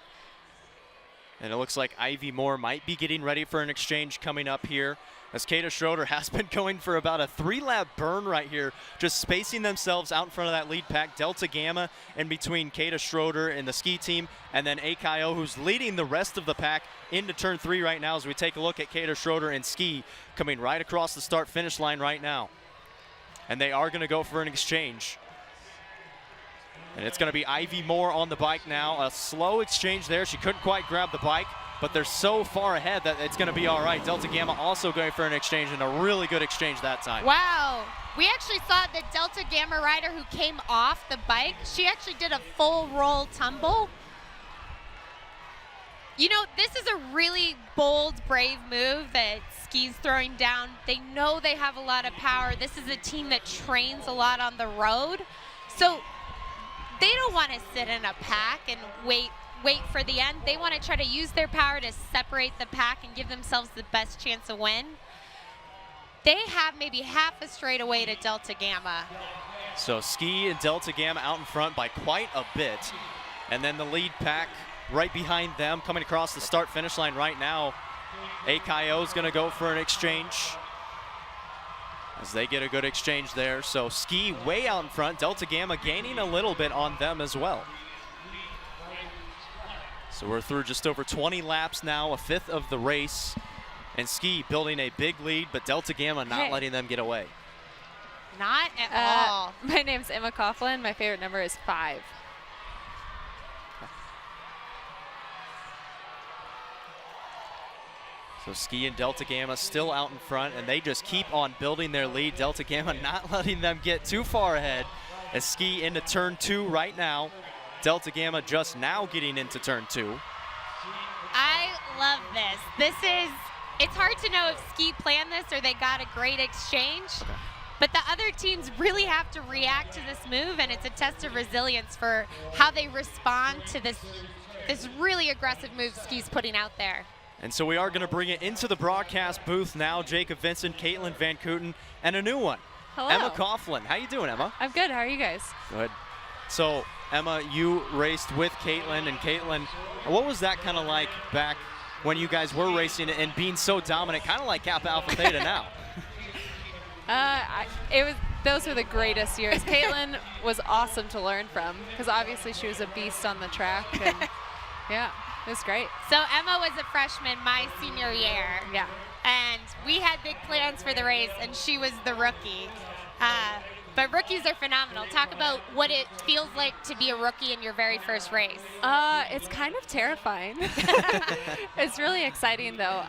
And it looks like Ivy Moore might be getting ready for an exchange coming up here, as Kata Schroeder has been going for about a 3-lap burn right here, just spacing themselves out in front of that lead pack. Delta Gamma in between Kata Schroeder and the Ski team, and then Akayo, who's leading the rest of the pack into turn 3 right now as we take a look at Kata Schroeder and Ski coming right across the start-finish line right now. And they are going to go for an exchange. And it's going to be Ivy Moore on the bike now. A slow exchange there. She couldn't quite grab the bike, but they're so far ahead that it's going to be all right. Delta Gamma also going for an exchange, and a really good exchange that time. Wow. We actually saw the Delta Gamma rider who came off the bike. She actually did a full roll tumble. You know, this is a really bold, brave move that Ski's throwing down. They know they have a lot of power. This is a team that trains a lot on the road. So they don't want to sit in a pack and wait for the end. They want to try to use their power to separate the pack and give themselves the best chance to win. They have maybe half a straightaway to Delta Gamma. So Ski and Delta Gamma out in front by quite a bit. And then the lead pack right behind them coming across the start-finish line right now. Akayo is going to go for an exchange as they get a good exchange there. So Ski way out in front. Delta Gamma gaining a little bit on them as well. So we're through just over 20 laps now, a fifth of the race. And Ski building a big lead, but Delta Gamma not letting them get away. Not at all. My name's Emma Coughlin. My favorite number is 5. So Ski and Delta Gamma still out in front, and they just keep on building their lead. Delta Gamma not letting them get too far ahead as Ski into turn 2 right now. Delta Gamma just now getting into turn 2. I love this. It's hard to know if Ski planned this or they got a great exchange. Okay. But the other teams really have to react to this move, and it's a test of resilience for how they respond to this really aggressive move Ski's putting out there. And so we are going to bring it into the broadcast booth now. Jacob Vinson, Caitlin Van Kooten, and a new one. Hello. Emma Coughlin. How you doing, Emma? I'm good. How are you guys? Good. So, Emma, you raced with Caitlin, and Caitlin, what was that kind of like back when you guys were racing and being so dominant, kind of like Kappa Alpha Theta now? Those were the greatest years. Caitlin was awesome to learn from because obviously she was a beast on the track. And yeah, it was great. So Emma was a freshman my senior year. Yeah. And we had big plans for the race, and she was the rookie. But rookies are phenomenal. Talk about what it feels like to be a rookie in your very first race. It's kind of terrifying. It's really exciting, though.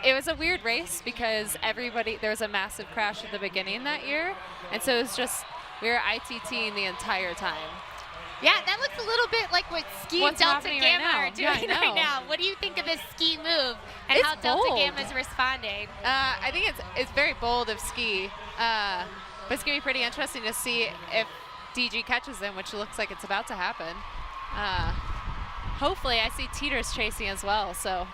It was a weird race because there was a massive crash at the beginning that year. And so it was just, we were ITTing the entire time. Yeah, that looks a little bit like what Ski and Delta Gamma are doing right now. What do you think of this Ski move and how Delta Gamma is responding? I think it's very bold of Ski. But it's going to be pretty interesting to see if DG catches them, which looks like it's about to happen. Hopefully, I see Teeters chasing as well, so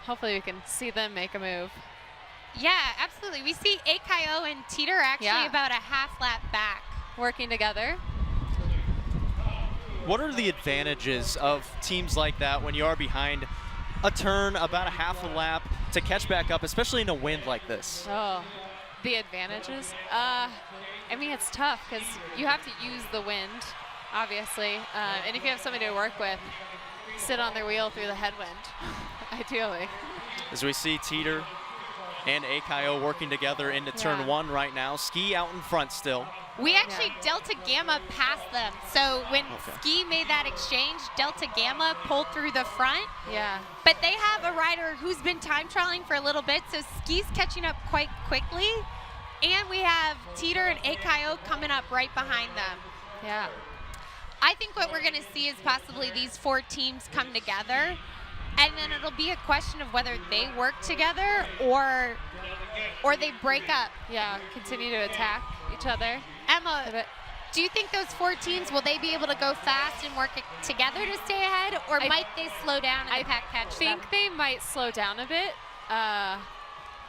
hopefully we can see them make a move. Yeah, absolutely. We see AKO and Teeter actually about a half lap back. Working together. What are the advantages of teams like that when you are behind a turn, about a half a lap, to catch back up, especially in a wind like this? Oh, the advantages? I mean, it's tough because you have to use the wind, obviously. And if you have somebody to work with, sit on their wheel through the headwind, ideally. As we see Teeter and AKO working together into turn 1 right now. Ski out in front still. We actually Delta Gamma passed them. So when Ski made that exchange, Delta Gamma pulled through the front. Yeah. But they have a rider who's been time trialing for a little bit, so Ski's catching up quite quickly. And we have Teeter and AKO coming up right behind them. Yeah. I think what we're going to see is possibly these 4 teams come together, and then it'll be a question of whether they work together or they break up. Yeah, continue to attack each other. Emma, do you think those 4 teams, will they be able to go fast and work together to stay ahead, or might they slow down and the pack catch them? I think they might slow down a bit. I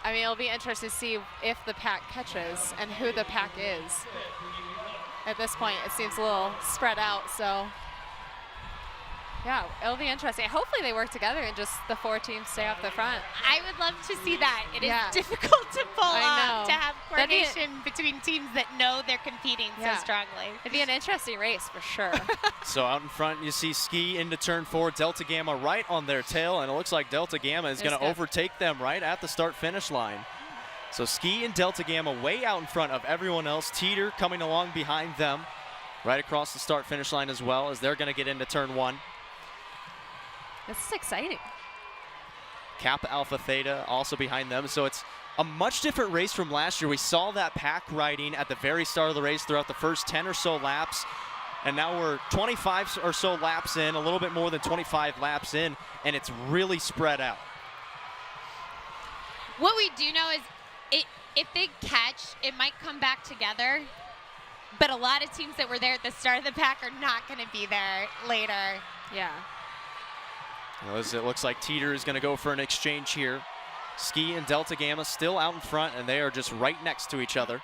mean, it'll be interesting to see if the pack catches and who the pack is. At this point, it seems a little spread out, so yeah, it'll be interesting. Hopefully they work together and just the 4 teams stay off the front. I would love to see that. It is difficult to pull off, to have That'd be coordination between teams that know they're competing so strongly. It'd be an interesting race for sure. So out in front, you see Ski into turn 4, Delta Gamma right on their tail, and it looks like Delta Gamma is going to overtake them right at the start-finish line. So Ski and Delta Gamma way out in front of everyone else. Teeter coming along behind them right across the start-finish line as well, as they're going to get into turn 1. This is exciting. Kappa Alpha Theta also behind them. So it's a much different race from last year. We saw that pack riding at the very start of the race throughout the first 10 or so laps. And now we're 25 or so laps in, a little bit more than 25 laps in, and it's really spread out. What we do know is if they catch, it might come back together. But a lot of teams that were there at the start of the pack are not going to be there later. Yeah. As it looks like Teeter is going to go for an exchange here. Ski and Delta Gamma still out in front, and they are just right next to each other.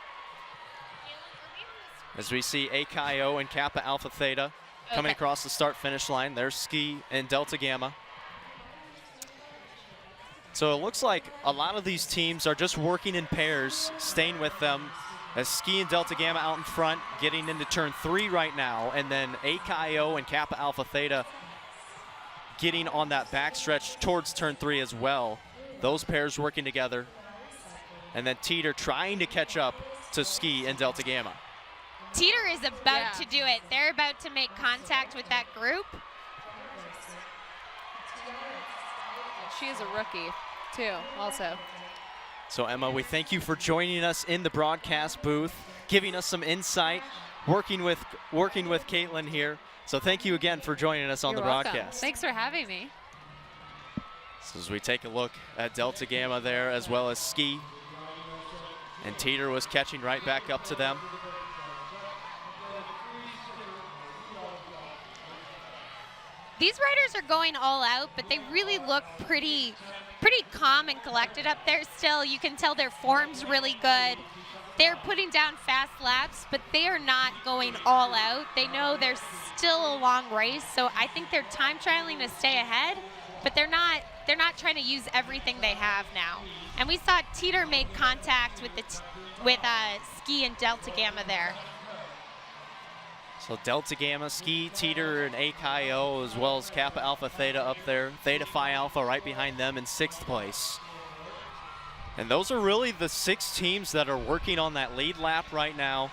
As we see AKO and Kappa Alpha Theta coming across the start-finish line. There's Ski and Delta Gamma. So it looks like a lot of these teams are just working in pairs, staying with them, as Ski and Delta Gamma out in front, getting into turn 3 right now, and then AKO and Kappa Alpha Theta getting on that backstretch towards turn 3 as well. Those pairs working together. And then Teeter trying to catch up to Ski and Delta Gamma. Teeter is about to do it. They're about to make contact with that group. She is a rookie, too, also. So, Emma, we thank you for joining us in the broadcast booth, giving us some insight, working with Caitlin here. So thank you again for joining us on the broadcast. Thanks for having me. So as we take a look at Delta Gamma there, as well as Ski, and Teeter was catching right back up to them. These riders are going all out, but they really look pretty calm and collected up there still. You can tell their form's really good. They're putting down fast laps, but they are not going all out. They know there's still a long race, so I think they're time trialing to stay ahead, but they're not trying to use everything they have now. And we saw Teeter made contact with Ski and Delta Gamma there. So Delta Gamma, Ski, Teeter, and AKO, as well as Kappa Alpha Theta up there. Theta Phi Alpha right behind them in 6th place. And those are really the 6 teams that are working on that lead lap right now.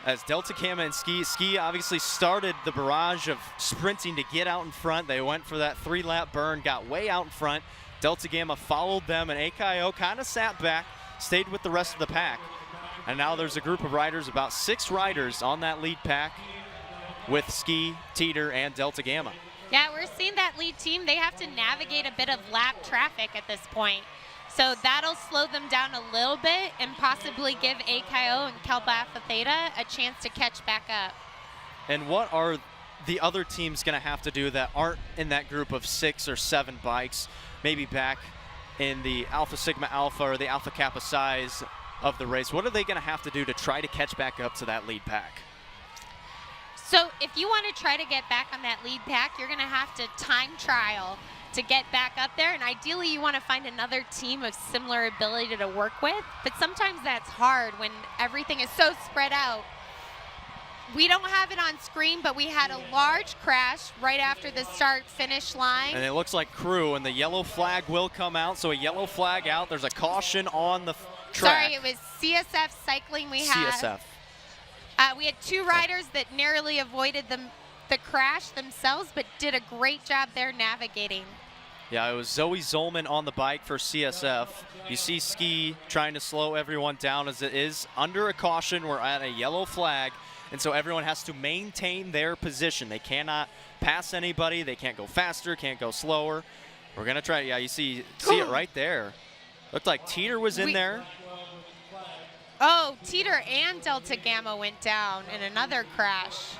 As Delta Gamma and Ski obviously started the barrage of sprinting to get out in front. They went for that 3-lap burn, got way out in front. Delta Gamma followed them, and AKO kind of sat back, stayed with the rest of the pack. And now there's a group of riders, about 6 riders on that lead pack with Ski, Teeter, and Delta Gamma. Yeah, we're seeing that lead team. They have to navigate a bit of lap traffic at this point. So that'll slow them down a little bit and possibly give AKO and Kappa Alpha Theta a chance to catch back up. And what are the other teams going to have to do that aren't in that group of 6 or 7 bikes, maybe back in the Alpha Sigma Alpha or the Alpha Kappa size of the race? What are they going to have to do to try to catch back up to that lead pack? So if you want to try to get back on that lead pack, you're going to have to time trial to get back up there, and ideally you want to find another team of similar ability to work with, but sometimes that's hard when everything is so spread out. We don't have it on screen, but we had a large crash right after the start-finish line. And it looks like crew, and the yellow flag will come out, so a yellow flag out. There's a caution on the track. Sorry, it was CSF Cycling we had. CSF. We had 2 riders that narrowly avoided the crash themselves, but did a great job there navigating. Yeah, it was Zoe Zolman on the bike for CSF. You see Ski trying to slow everyone down as it is under a caution. We're at a yellow flag, and so everyone has to maintain their position. They cannot pass anybody. They can't go faster, can't go slower. We're going to try. Yeah, you see it right there. Looked like Teeter was in there. Oh, Teeter and Delta Gamma went down in another crash.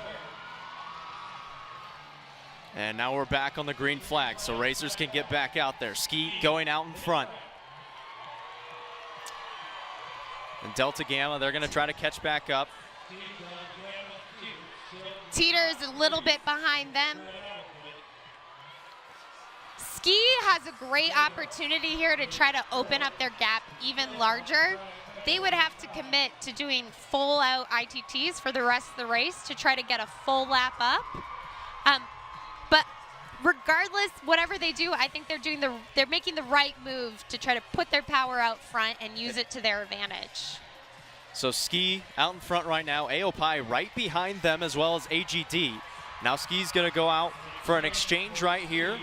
And now we're back on the green flag, so racers can get back out there. Ski going out in front. And Delta Gamma, they're going to try to catch back up. Teeter is a little bit behind them. Ski has a great opportunity here to try to open up their gap even larger. They would have to commit to doing full-out ITTs for the rest of the race to try to get a full lap up. But regardless, whatever they do, I think they're making the right move to try to put their power out front and use it to their advantage. So Ski out in front right now, AOPI right behind them as well as AGD. Now Ski's going to go out for an exchange right here,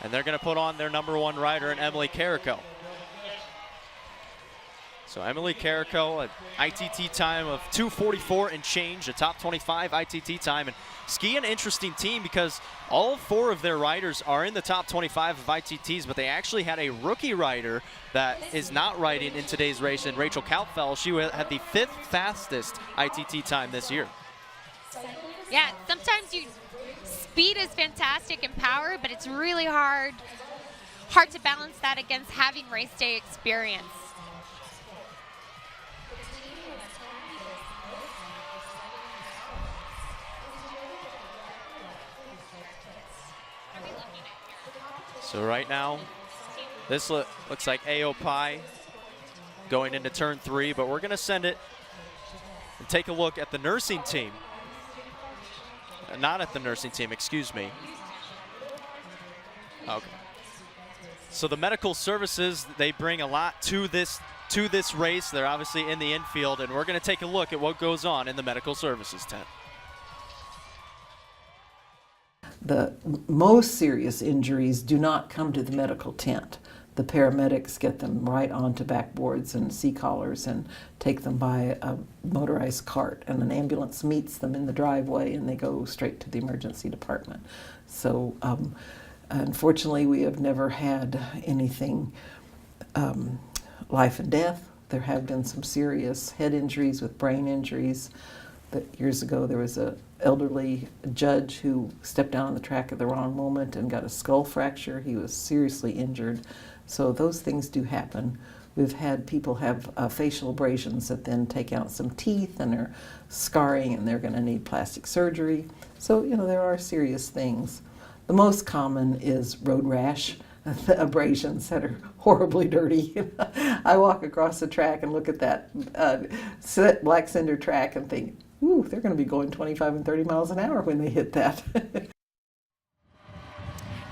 and they're going to put on their #1 rider in Emily Carrico. So Emily Carrico, an ITT time of 2:44 and change, a top 25 ITT time. And Ski, an interesting team because all 4 of their riders are in the top 25 of ITTs, but they actually had a rookie rider that is not riding in today's race, and Rachel Kalpfel. She had the 5th fastest ITT time this year. Yeah, sometimes speed is fantastic and power, but it's really hard to balance that against having race day experience. So right now, this looks like AOPI going into turn 3, but we're going to send it and take a look at the nursing team. Not at the nursing team, excuse me. Okay. So the medical services, they bring a lot to this race. They're obviously in the infield, and we're going to take a look at what goes on in the medical services tent. The most serious injuries do not come to the medical tent. The paramedics get them right onto backboards and C-collars and take them by a motorized cart, and an ambulance meets them in the driveway and they go straight to the emergency department. So unfortunately, we have never had anything life and death. There have been some serious head injuries with brain injuries. But years ago, there was an elderly judge who stepped down on the track at the wrong moment and got a skull fracture. He was seriously injured. So those things do happen. We've had people have facial abrasions that then take out some teeth and are scarring, and they're going to need plastic surgery. So, there are serious things. The most common is road rash, the abrasions that are horribly dirty. I walk across the track and look at that black cinder track and think, ooh, they're going to be going 25 and 30 miles an hour when they hit that.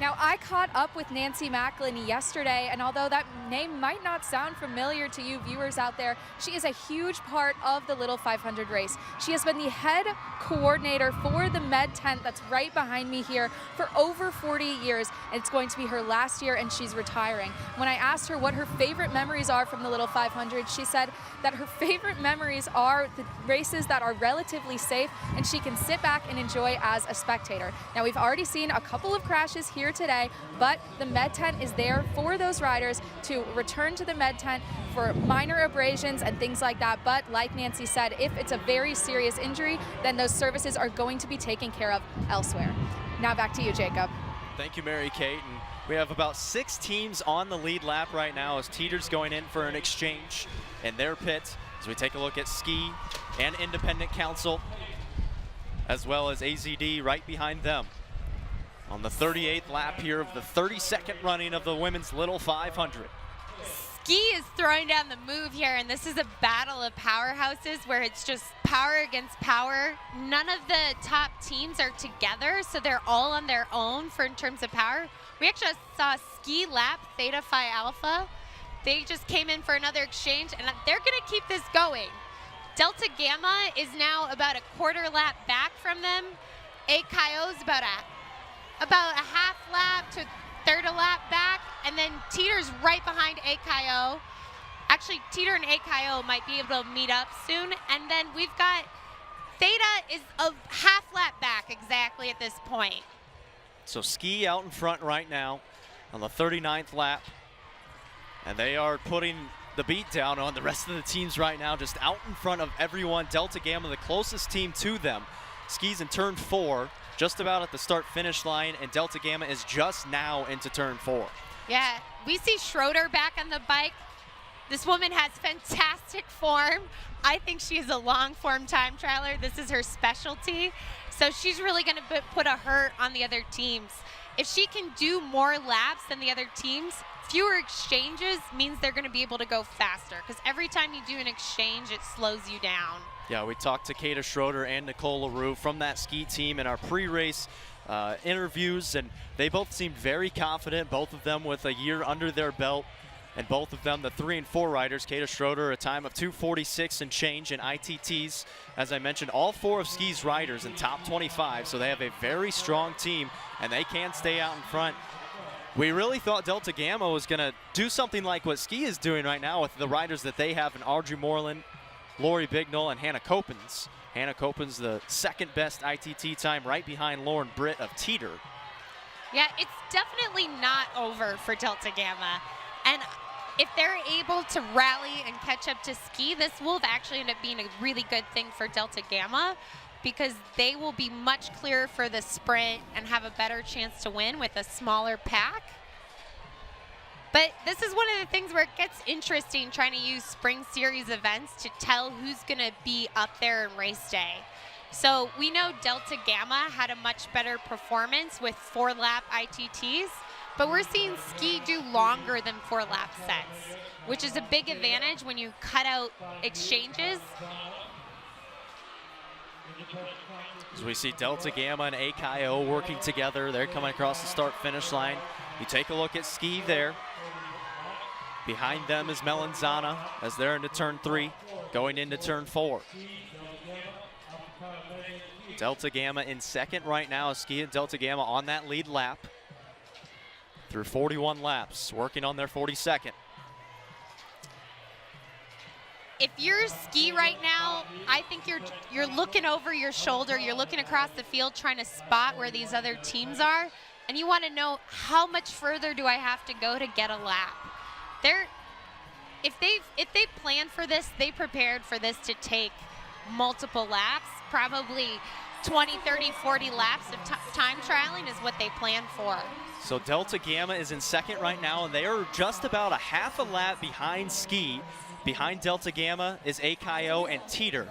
Now, I caught up with Nancy Macklin yesterday, and although that name might not sound familiar to you viewers out there, she is a huge part of the Little 500 race. She has been the head coordinator for the med tent that's right behind me here for over 40 years, and it's going to be her last year, and she's retiring. When I asked her what her favorite memories are from the Little 500, she said that her favorite memories are the races that are relatively safe, and she can sit back and enjoy as a spectator. Now, we've already seen a couple of crashes here today, but the med tent is there for those riders to return to the med tent for minor abrasions and things like that. But like Nancy said, if it's a very serious injury, then those services are going to be taken care of elsewhere. Now back to you, Jacob. Thank you, Mary Kate. And we have about 6 teams on the lead lap right now as Teeter's going in for an exchange in their pit. As we take a look at Ski and Independent Council, as well as AZD right behind them. On the 38th lap here of the 32nd running of the women's Little 500. Ski is throwing down the move here, and this is a battle of powerhouses where it's just power against power. None of the top teams are together, so they're all on their own in terms of power. We actually saw Ski lap Theta Phi Alpha. They just came in for another exchange, and they're going to keep this going. Delta Gamma is now about a quarter lap back from them. AKO is about a half lap to third a lap back, and then Teeter's right behind AKO. Actually, Teeter and AKO might be able to meet up soon, and then we've got Theta is a half lap back exactly at this point. So Ski out in front right now on the 39th lap, and they are putting the beat down on the rest of the teams right now, just out in front of everyone. Delta Gamma, the closest team to them. Ski's in turn 4. Just about at the start-finish line, and Delta Gamma is just now into turn 4. Yeah, we see Schroeder back on the bike. This woman has fantastic form. I think she is a long-form time trialer. This is her specialty. So she's really going to put a hurt on the other teams. If she can do more laps than the other teams, fewer exchanges means they're going to be able to go faster, because every time you do an exchange, it slows you down. Yeah, we talked to Kata Schroeder and Nicole LaRue from that Ski team in our pre-race interviews, and they both seemed very confident, both of them with a year under their belt, and both of them, the 3 and 4 riders. Kata Schroeder, a time of 2:46 and change in ITTs. As I mentioned, all 4 of Ski's riders in top 25, so they have a very strong team, and they can stay out in front. We really thought Delta Gamma was going to do something like what Ski is doing right now with the riders that they have in Audrey Moreland, Lori Bignell, and Hannah Copens. Hannah Copens, the second best ITT time, right behind Lauren Britt of Teeter. Yeah, it's definitely not over for Delta Gamma. And if they're able to rally and catch up to Ski, this will actually end up being a really good thing for Delta Gamma, because they will be much clearer for the sprint and have a better chance to win with a smaller pack. But this is one of the things where it gets interesting, trying to use spring series events to tell who's going to be up there in race day. So we know Delta Gamma had a much better performance with 4-lap ITTs, but we're seeing Ski do longer than 4-lap sets, which is a big advantage when you cut out exchanges. As we see Delta Gamma and AKO working together, they're coming across the start-finish line. You take a look at Ski there. Behind them is Melanzana as they're into turn 3, going into turn 4. Delta Gamma in second right now. Ski and Delta Gamma on that lead lap through 41 laps, working on their 42nd. If you're Ski right now, I think you're looking over your shoulder, you're looking across the field trying to spot where these other teams are, and you want to know, how much further do I have to go to get a lap? If they planned for this, they prepared for this to take multiple laps, probably 20, 30, 40 laps of time trialing is what they planned for. So Delta Gamma is in second right now, and they are just about a half a lap behind Ski. Behind Delta Gamma is AKO and Teeter.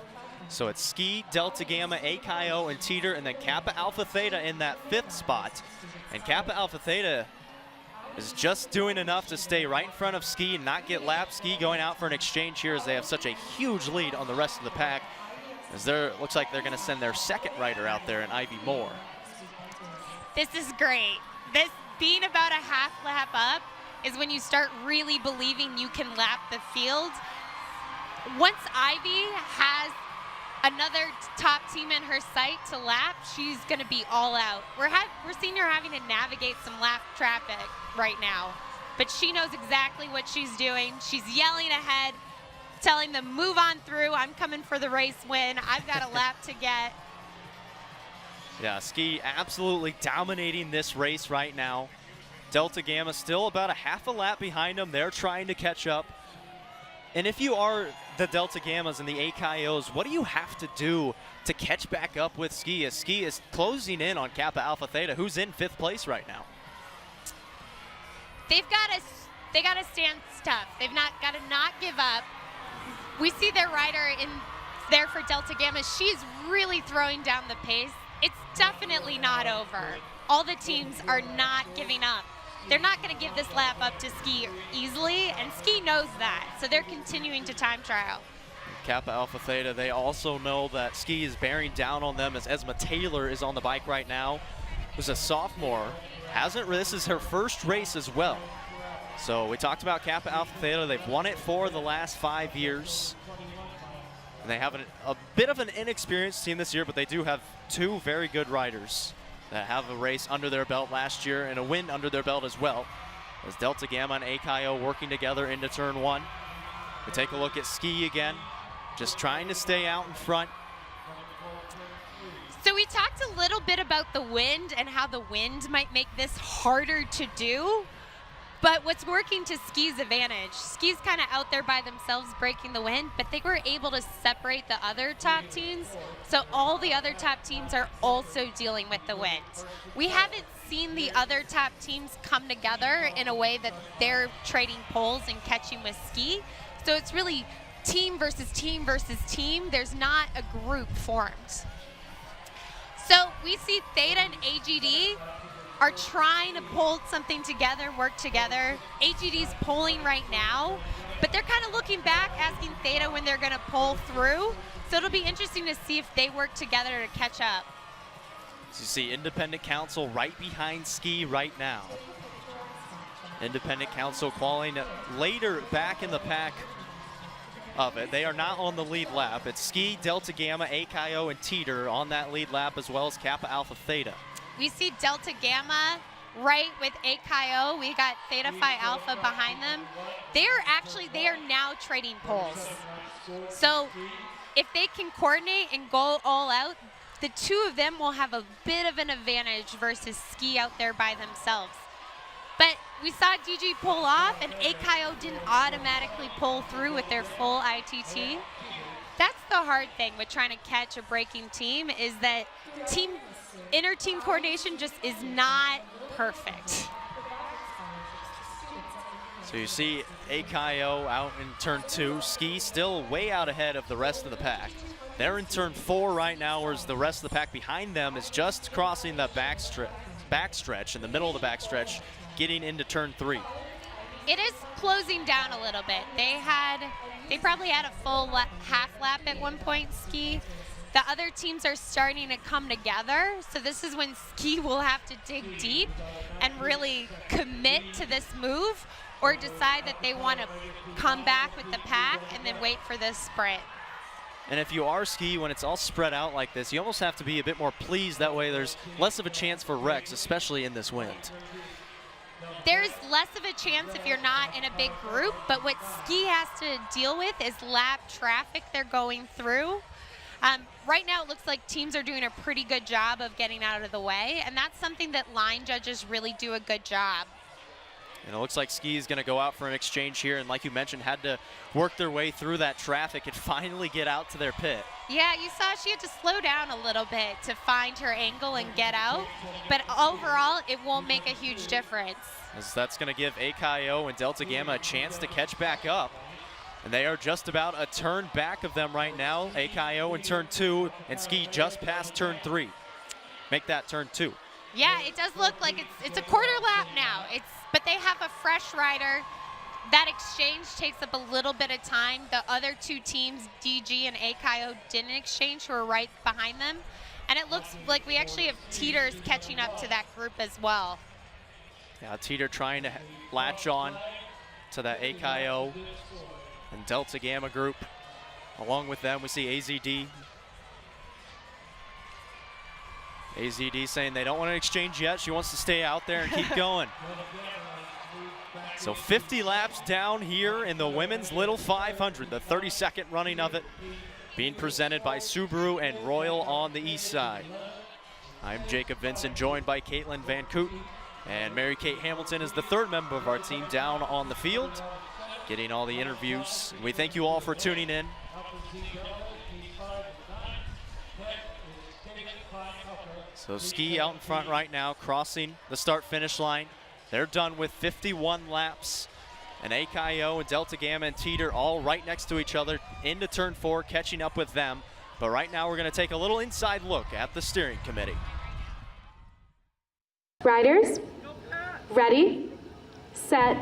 So it's Ski, Delta Gamma, AKO, and Teeter, and then Kappa Alpha Theta in that 5th spot. And Kappa Alpha Theta is just doing enough to stay right in front of Ski and not get lapped. Ski going out for an exchange here as they have such a huge lead on the rest of the pack. As looks like they're going to send their 2nd rider out there in Ivy Moore. This is great. This being about a half lap up is when you start really believing you can lap the field. Once Ivy has another top team in her sight to lap, she's going to be all out. We're seeing her having to navigate some lap traffic right now, but she knows exactly what she's doing. She's yelling ahead, telling them, move on through. I'm coming for the race win. I've got a lap to get. Yeah, Ski absolutely dominating this race right now. Delta Gamma still about a half a lap behind them. They're trying to catch up. And if you are the Delta Gammas and the AKOs, what do you have to do to catch back up with Ski? As Ski is closing in on Kappa Alpha Theta, who's in 5th place right now. They got to stand tough. They've got to not give up. We see their rider in there for Delta Gamma. She's really throwing down the pace. It's definitely not over. All the teams are not giving up. They're not going to give this lap up to Ski easily, and Ski knows that, so they're continuing to time trial. Kappa Alpha Theta, they also know that Ski is bearing down on them as Esma Taylor is on the bike right now, who's a sophomore. This is her first race as well. So we talked about Kappa Alpha Theta. They've won it for the last 5 years. And they have a bit of an inexperienced team this year, but they do have 2 very good riders that have a race under their belt last year and a win under their belt as well. As Delta Gamma and AKO working together into turn 1. We take a look at Ski again, just trying to stay out in front. So we talked a little bit about the wind and how the wind might make this harder to do. But what's working to Ski's advantage, Ski's kind of out there by themselves breaking the wind, but they were able to separate the other top teams. So all the other top teams are also dealing with the wind. We haven't seen the other top teams come together in a way that they're trading poles and catching with Ski. So it's really team versus team versus team. There's not a group formed. So we see Theta and AGD are trying to pull something together, work together. AGD's pulling right now, but they're kind of looking back, asking Theta when they're going to pull through. So it'll be interesting to see if they work together to catch up. So you see Independent Council right behind Ski right now. Independent Council qualifying later back in the pack of it. They are not on the lead lap. It's Ski, Delta Gamma, AKO, and Teeter on that lead lap, as well as Kappa Alpha Theta. We see Delta Gamma right with AKO. We got Theta Phi Alpha behind them. They are now trading poles. So if they can coordinate and go all out, the 2 of them will have a bit of an advantage versus Ski out there by themselves. But we saw DG pull off, and AKO didn't automatically pull through with their full ITT. That's the hard thing with trying to catch a breaking team, is that inter-team coordination just is not perfect. So you see AKO out in turn 2. Ski still way out ahead of the rest of the pack. They're in turn 4 right now, whereas the rest of the pack behind them is just crossing the backstretch, in the middle of the backstretch, getting into turn 3. It is closing down a little bit. They probably had a full half lap at one point, Ski. The other teams are starting to come together, so this is when Ski will have to dig deep and really commit to this move, or decide that they want to come back with the pack and then wait for this sprint. And if you are Ski, when it's all spread out like this, you almost have to be a bit more pleased. That way there's less of a chance for wrecks, especially in this wind. There's less of a chance if you're not in a big group, but what Ski has to deal with is lap traffic they're going through. Right now it looks like teams are doing a pretty good job of getting out of the way, and that's something that line judges really do a good job. And it looks like Ski is going to go out for an exchange here, and like you mentioned, had to work their way through that traffic and finally get out to their pit. Yeah, you saw she had to slow down a little bit to find her angle and get out, but overall it won't make a huge difference. As that's going to give AKO and Delta Gamma a chance to catch back up. And they are just about a turn back of them right now. AKO in turn 2, and Ski just past turn 3. Make that turn 2. Yeah, it does look like it's a quarter lap now. But they have a fresh rider. That exchange takes up a little bit of time. The other two teams, DG and AKO, didn't exchange, who are right behind them. And it looks like we actually have Teeters catching up to that group as well. Yeah, Teeter trying to latch on to that AKO and Delta Gamma group. Along with them, we see AZD. AZD saying they don't want to exchange yet. She wants to stay out there and keep going. So 50 laps down here in the women's Little 500, the 32nd running of it, being presented by Subaru and Royal on the east side. I'm Jacob Vinson, joined by Caitlin Van Kooten, and Mary Kate Hamilton is the third member of our team down on the field, getting all the interviews. We thank you all for tuning in. So Ski out in front right now, crossing the start-finish line. They're done with 51 laps. And AKO and Delta Gamma and Teeter all right next to each other into turn 4, catching up with them. But right now we're going to take a little inside look at the steering committee. Riders, ready, set,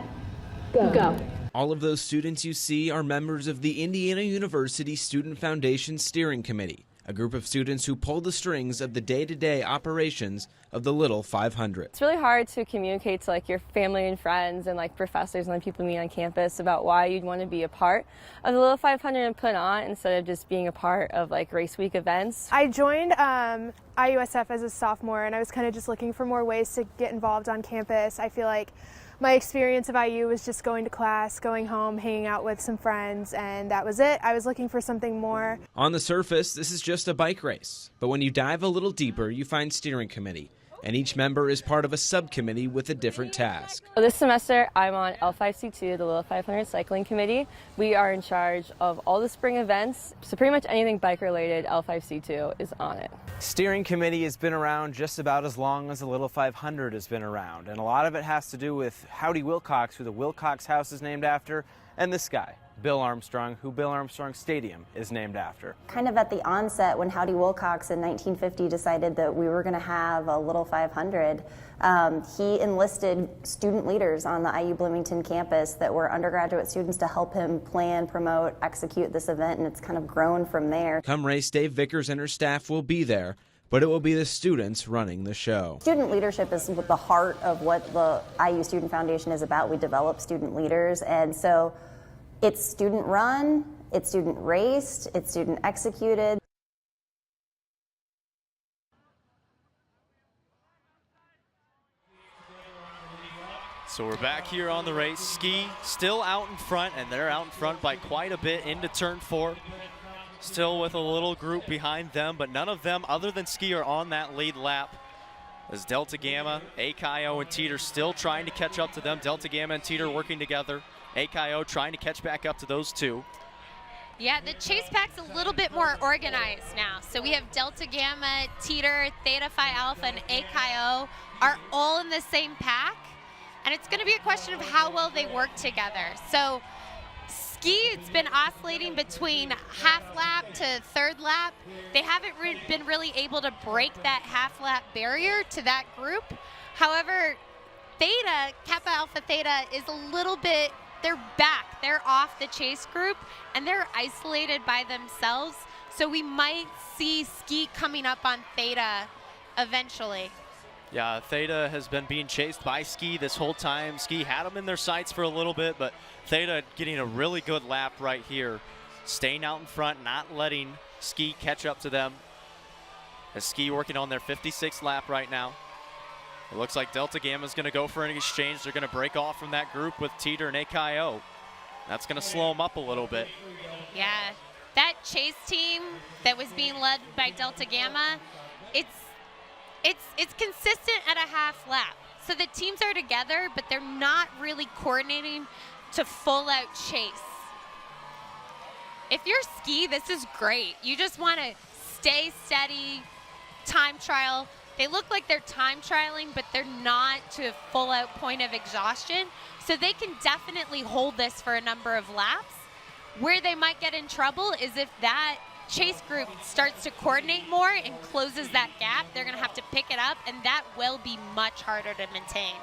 go. All of those students you see are members of the Indiana University Student Foundation Steering Committee, a group of students who pull the strings of the day-to-day operations of the Little 500. It's really hard to communicate to your family and friends and professors and people you meet on campus about why you'd want to be a part of the Little 500 and put on instead of just being a part of race week events. I joined IUSF as a sophomore, and I was kind of just looking for more ways to get involved on campus. I feel like my experience of IU was just going to class, going home, hanging out with some friends, and that was it. I was looking for something more. On the surface, this is just a bike race, but when you dive a little deeper, you find steering committee, and each member is part of a subcommittee with a different task. This semester, I'm on L5C2, the Little 500 Cycling Committee. We are in charge of all the spring events, so pretty much anything bike-related, L5C2 is on it. Steering committee has been around just about as long as the Little 500 has been around, and a lot of it has to do with Howdy Wilcox, who the Wilcox House is named after, and this guy, Bill Armstrong, who Bill Armstrong Stadium is named after. Kind of at the onset when Howdy Wilcox in 1950 decided that we were going to have a Little 500, he enlisted student leaders on the IU Bloomington campus that were undergraduate students to help him plan, promote, execute this event, and it's kind of grown from there. Come race day, Vickers and her staff will be there, but it will be the students running the show. Student leadership is the heart of what the IU Student Foundation is about. We develop student leaders, and so it's student run, it's student raced, it's student executed. So we're back here on the race. Ski still out in front, and they're out in front by quite a bit into turn 4. Still with a little group behind them, but none of them other than Ski are on that lead lap. As Delta Gamma, AKO, and Teeter still trying to catch up to them. Delta Gamma and Teeter working together. AKO trying to catch back up to those two. Yeah, the chase pack's a little bit more organized now. So we have Delta Gamma, Teeter, Theta Phi Alpha, and AKO are all in the same pack. And it's going to be a question of how well they work together. So Ski, it's been oscillating between half lap to third lap. They haven't been really able to break that half lap barrier to that group. However, Theta, Kappa Alpha Theta, is a little bit, they're back. They're off the chase group, and they're isolated by themselves. So we might see Ski coming up on Theta eventually. Yeah, Theta has been being chased by Ski this whole time. Ski had them in their sights for a little bit, but Theta getting a really good lap right here. Staying out in front, not letting Ski catch up to them. As Ski working on their 56th lap right now. It looks like Delta Gamma is going to go for an exchange. They're going to break off from that group with Teeter and AKO. That's going to slow them up a little bit. Yeah, that chase team that was being led by Delta Gamma, it's consistent at a half lap. So the teams are together, but they're not really coordinating to full out chase. If you're Ski, this is great. You just want to stay steady, time trial. They look like they're time trialing, but they're not to a full out point of exhaustion. So they can definitely hold this for a number of laps. Where they might get in trouble is if that chase group starts to coordinate more and closes that gap. They're going to have to pick it up, and that will be much harder to maintain.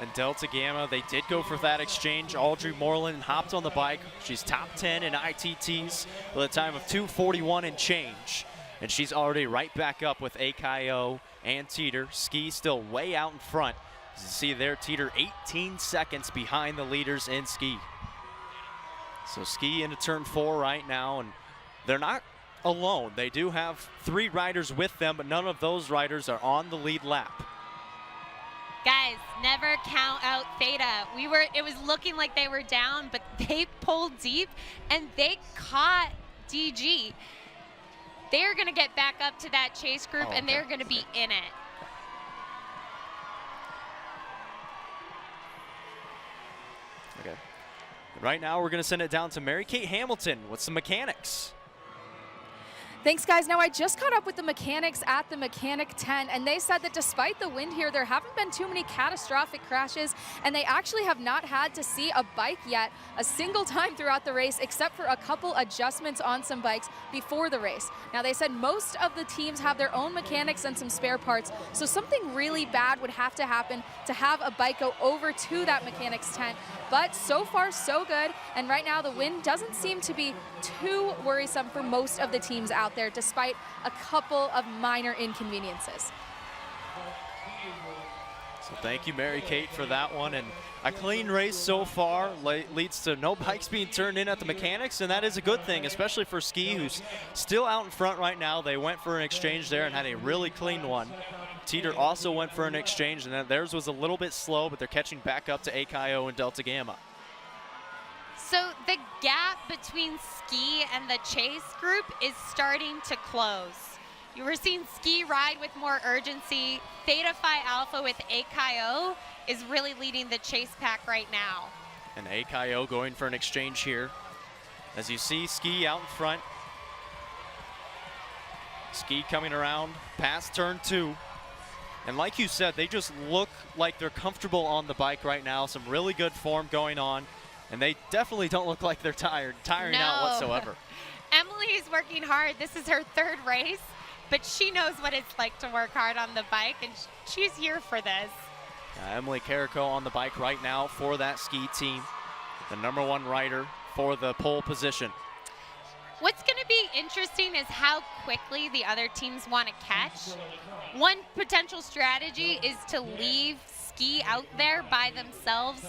And Delta Gamma, they did go for that exchange. Audrey Moreland hopped on the bike. She's top 10 in ITTs with a time of 2:41 and change. And she's already right back up with AKO and Teeter. Ski still way out in front. As you see there, Teeter 18 seconds behind the leaders in Ski. So Ski into turn 4 right now, and they're not alone. They do have 3 riders with them, but none of those riders are on the lead lap. Guys, never count out Theta. It was looking like they were down, but they pulled deep and they caught DG. They're going to get back up to that chase group, and they're going to be in it. Okay. Right now, we're going to send it down to Mary-Kate Hamilton with some mechanics. Thanks, guys. Now, I just caught up with the mechanics at the mechanic tent, and they said that despite the wind here, there haven't been too many catastrophic crashes, and they actually have not had to see a bike yet a single time throughout the race, except for a couple adjustments on some bikes before the race. Now, they said most of the teams have their own mechanics and some spare parts, so something really bad would have to happen to have a bike go over to that mechanics tent. But so far, so good, and right now the wind doesn't seem to be too worrisome for most of the teams out there, despite a couple of minor inconveniences. So thank you, Mary-Kate, for that one. And a clean race so far leads to no bikes being turned in at the mechanics, and that is a good thing, especially for Ski, who's still out in front right now. They went for an exchange there and had a really clean one. Teeter also went for an exchange, and theirs was a little bit slow, but they're catching back up to AKO and Delta Gamma. So the gap between Ski and the chase group is starting to close. You were seeing Ski ride with more urgency. Theta Phi Alpha with AKO is really leading the chase pack right now. And AKO going for an exchange here. As you see, Ski out in front. Ski coming around past turn 2. And like you said, they just look like they're comfortable on the bike right now. Some really good form going on. And they definitely don't look like they're tiring out whatsoever. Emily is working hard. This is her 3rd race, but she knows what it's like to work hard on the bike, and she's here for this. Emily Carrico on the bike right now for that Ski team, the #1 rider for the pole position. What's going to be interesting is how quickly the other teams want to catch. One potential strategy is to leave Ski out there by themselves,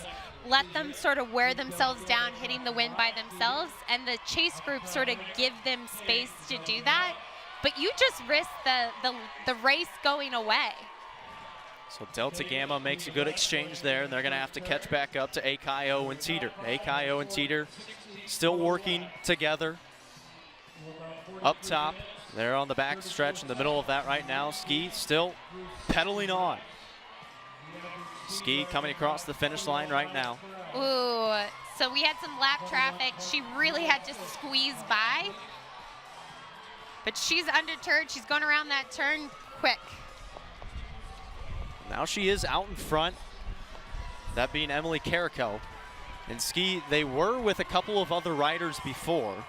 let them sort of wear themselves down, hitting the wind by themselves, and the chase group sort of give them space to do that. But you just risk the race going away. So Delta Gamma makes a good exchange there, and they're going to have to catch back up to AKO and Teeter. AKO and Teeter still working together. Up top, they're on the back stretch in the middle of that right now. Ski still pedaling on. Ski coming across the finish line right now. Ooh, so we had some lap traffic. She really had to squeeze by. But she's undeterred. She's going around that turn quick. Now she is out in front, that being Emily Carrico. And Ski, they were with a couple of other riders before,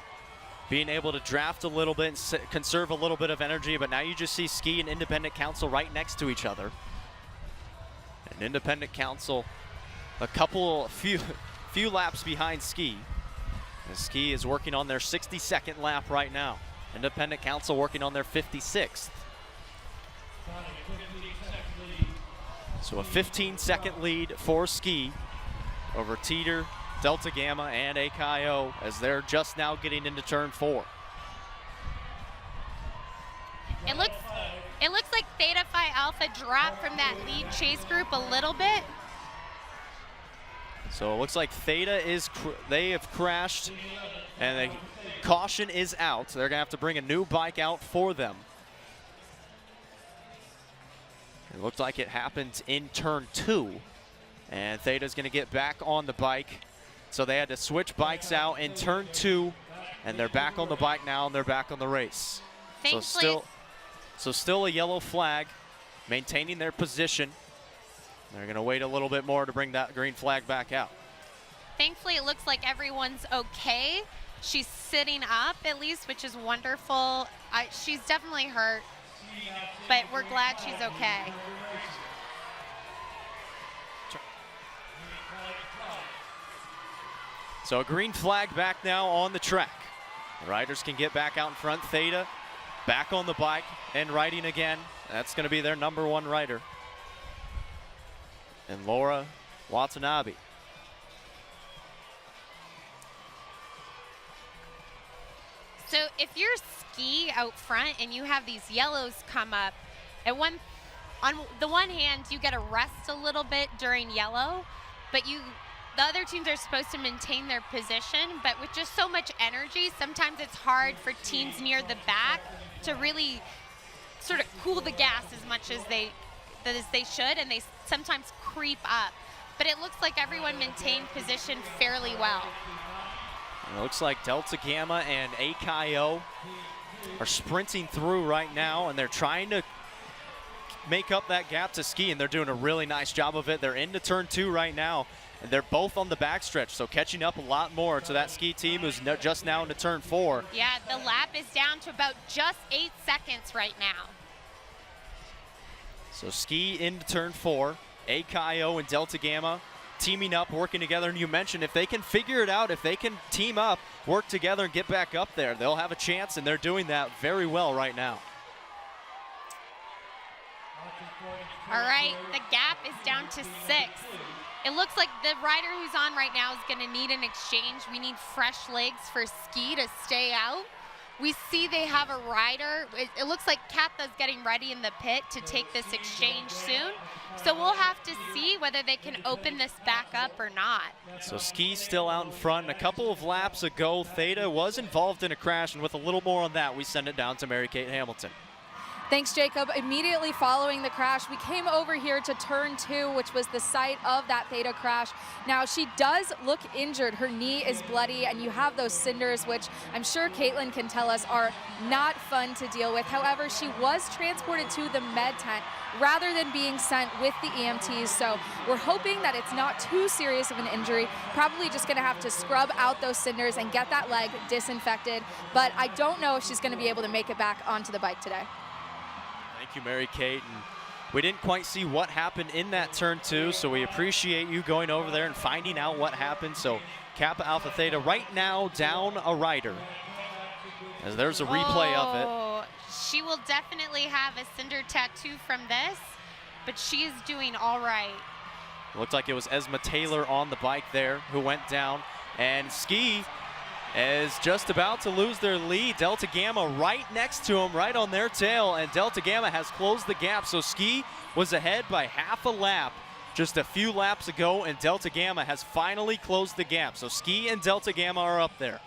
being able to draft a little bit and conserve a little bit of energy, but now you just see Ski and Independent Council right next to each other. And Independent Council few laps behind Ski. And Ski is working on their 62nd lap right now. Independent Council working on their 56th. So a 15-second lead for Ski over Teeter, Delta Gamma, and AKO as they're just now getting into turn 4. It looks like Theta Phi Alpha dropped from that lead chase group a little bit. So it looks like Theta they have crashed, and the caution is out. So they're gonna have to bring a new bike out for them. It looked like it happened in turn 2, and Theta's gonna get back on the bike. So they had to switch bikes out in turn 2, and they're back on the bike now, and they're back on the race. So still a yellow flag, maintaining their position. They're gonna wait a little bit more to bring that green flag back out. Thankfully, it looks like everyone's okay. She's sitting up at least, which is wonderful. She's definitely hurt, but we're glad she's okay. So a green flag back now on the track. The riders can get back out in front. Theta back on the bike and riding again. That's going to be their number 1 rider. And Laura Watanabe. So if you're Ski out front and you have these yellows come up, on the one hand, you get to rest a little bit during yellow, but the other teams are supposed to maintain their position, but with just so much energy, sometimes it's hard for teams near the back to really sort of cool the gas as much as they should, and they sometimes creep up. But it looks like everyone maintained position fairly well. It looks like Delta Gamma and AKO are sprinting through right now, and they're trying to make up that gap to Ski, and they're doing a really nice job of it. They're into turn 2 right now, and they're both on the backstretch, so catching up a lot more to that Ski team who's just now into turn 4. Yeah, the lap is down to about just 8 seconds right now. So Ski into turn 4, AKO and Delta Gamma teaming up, working together, and you mentioned if they can figure it out, if they can team up, work together and get back up there, they'll have a chance, and they're doing that very well right now. All right, the gap is down to 6. It looks like the rider who's on right now is going to need an exchange. We need fresh legs for Ski to stay out. We see they have a rider. It looks like Katha's getting ready in the pit to take this exchange soon. So we'll have to see whether they can open this back up or not. So Ski's still out in front. And a couple of laps ago, Theta was involved in a crash, and with a little more on that, we send it down to Mary-Kate Hamilton. Thanks, Jacob. Immediately following the crash, we came over here to turn 2, which was the site of that Theta crash. Now, she does look injured. Her knee is bloody, and you have those cinders, which I'm sure Caitlin can tell us are not fun to deal with. However, she was transported to the med tent rather than being sent with the EMTs, so we're hoping that it's not too serious of an injury. Probably just going to have to scrub out those cinders and get that leg disinfected, but I don't know if she's going to be able to make it back onto the bike today. Thank you, Mary-Kate. And we didn't quite see what happened in that turn 2, so we appreciate you going over there and finding out what happened. So Kappa Alpha Theta right now down a rider, as there's a replay of it. She will definitely have a cinder tattoo from this, but she is doing all right. Looked like it was Esma Taylor on the bike there who went down, and Ski is just about to lose their lead. Delta Gamma right next to him, right on their tail, and Delta Gamma has closed the gap. So Ski was ahead by half a lap just a few laps ago, and Delta Gamma has finally closed the gap. So Ski and Delta Gamma are up there.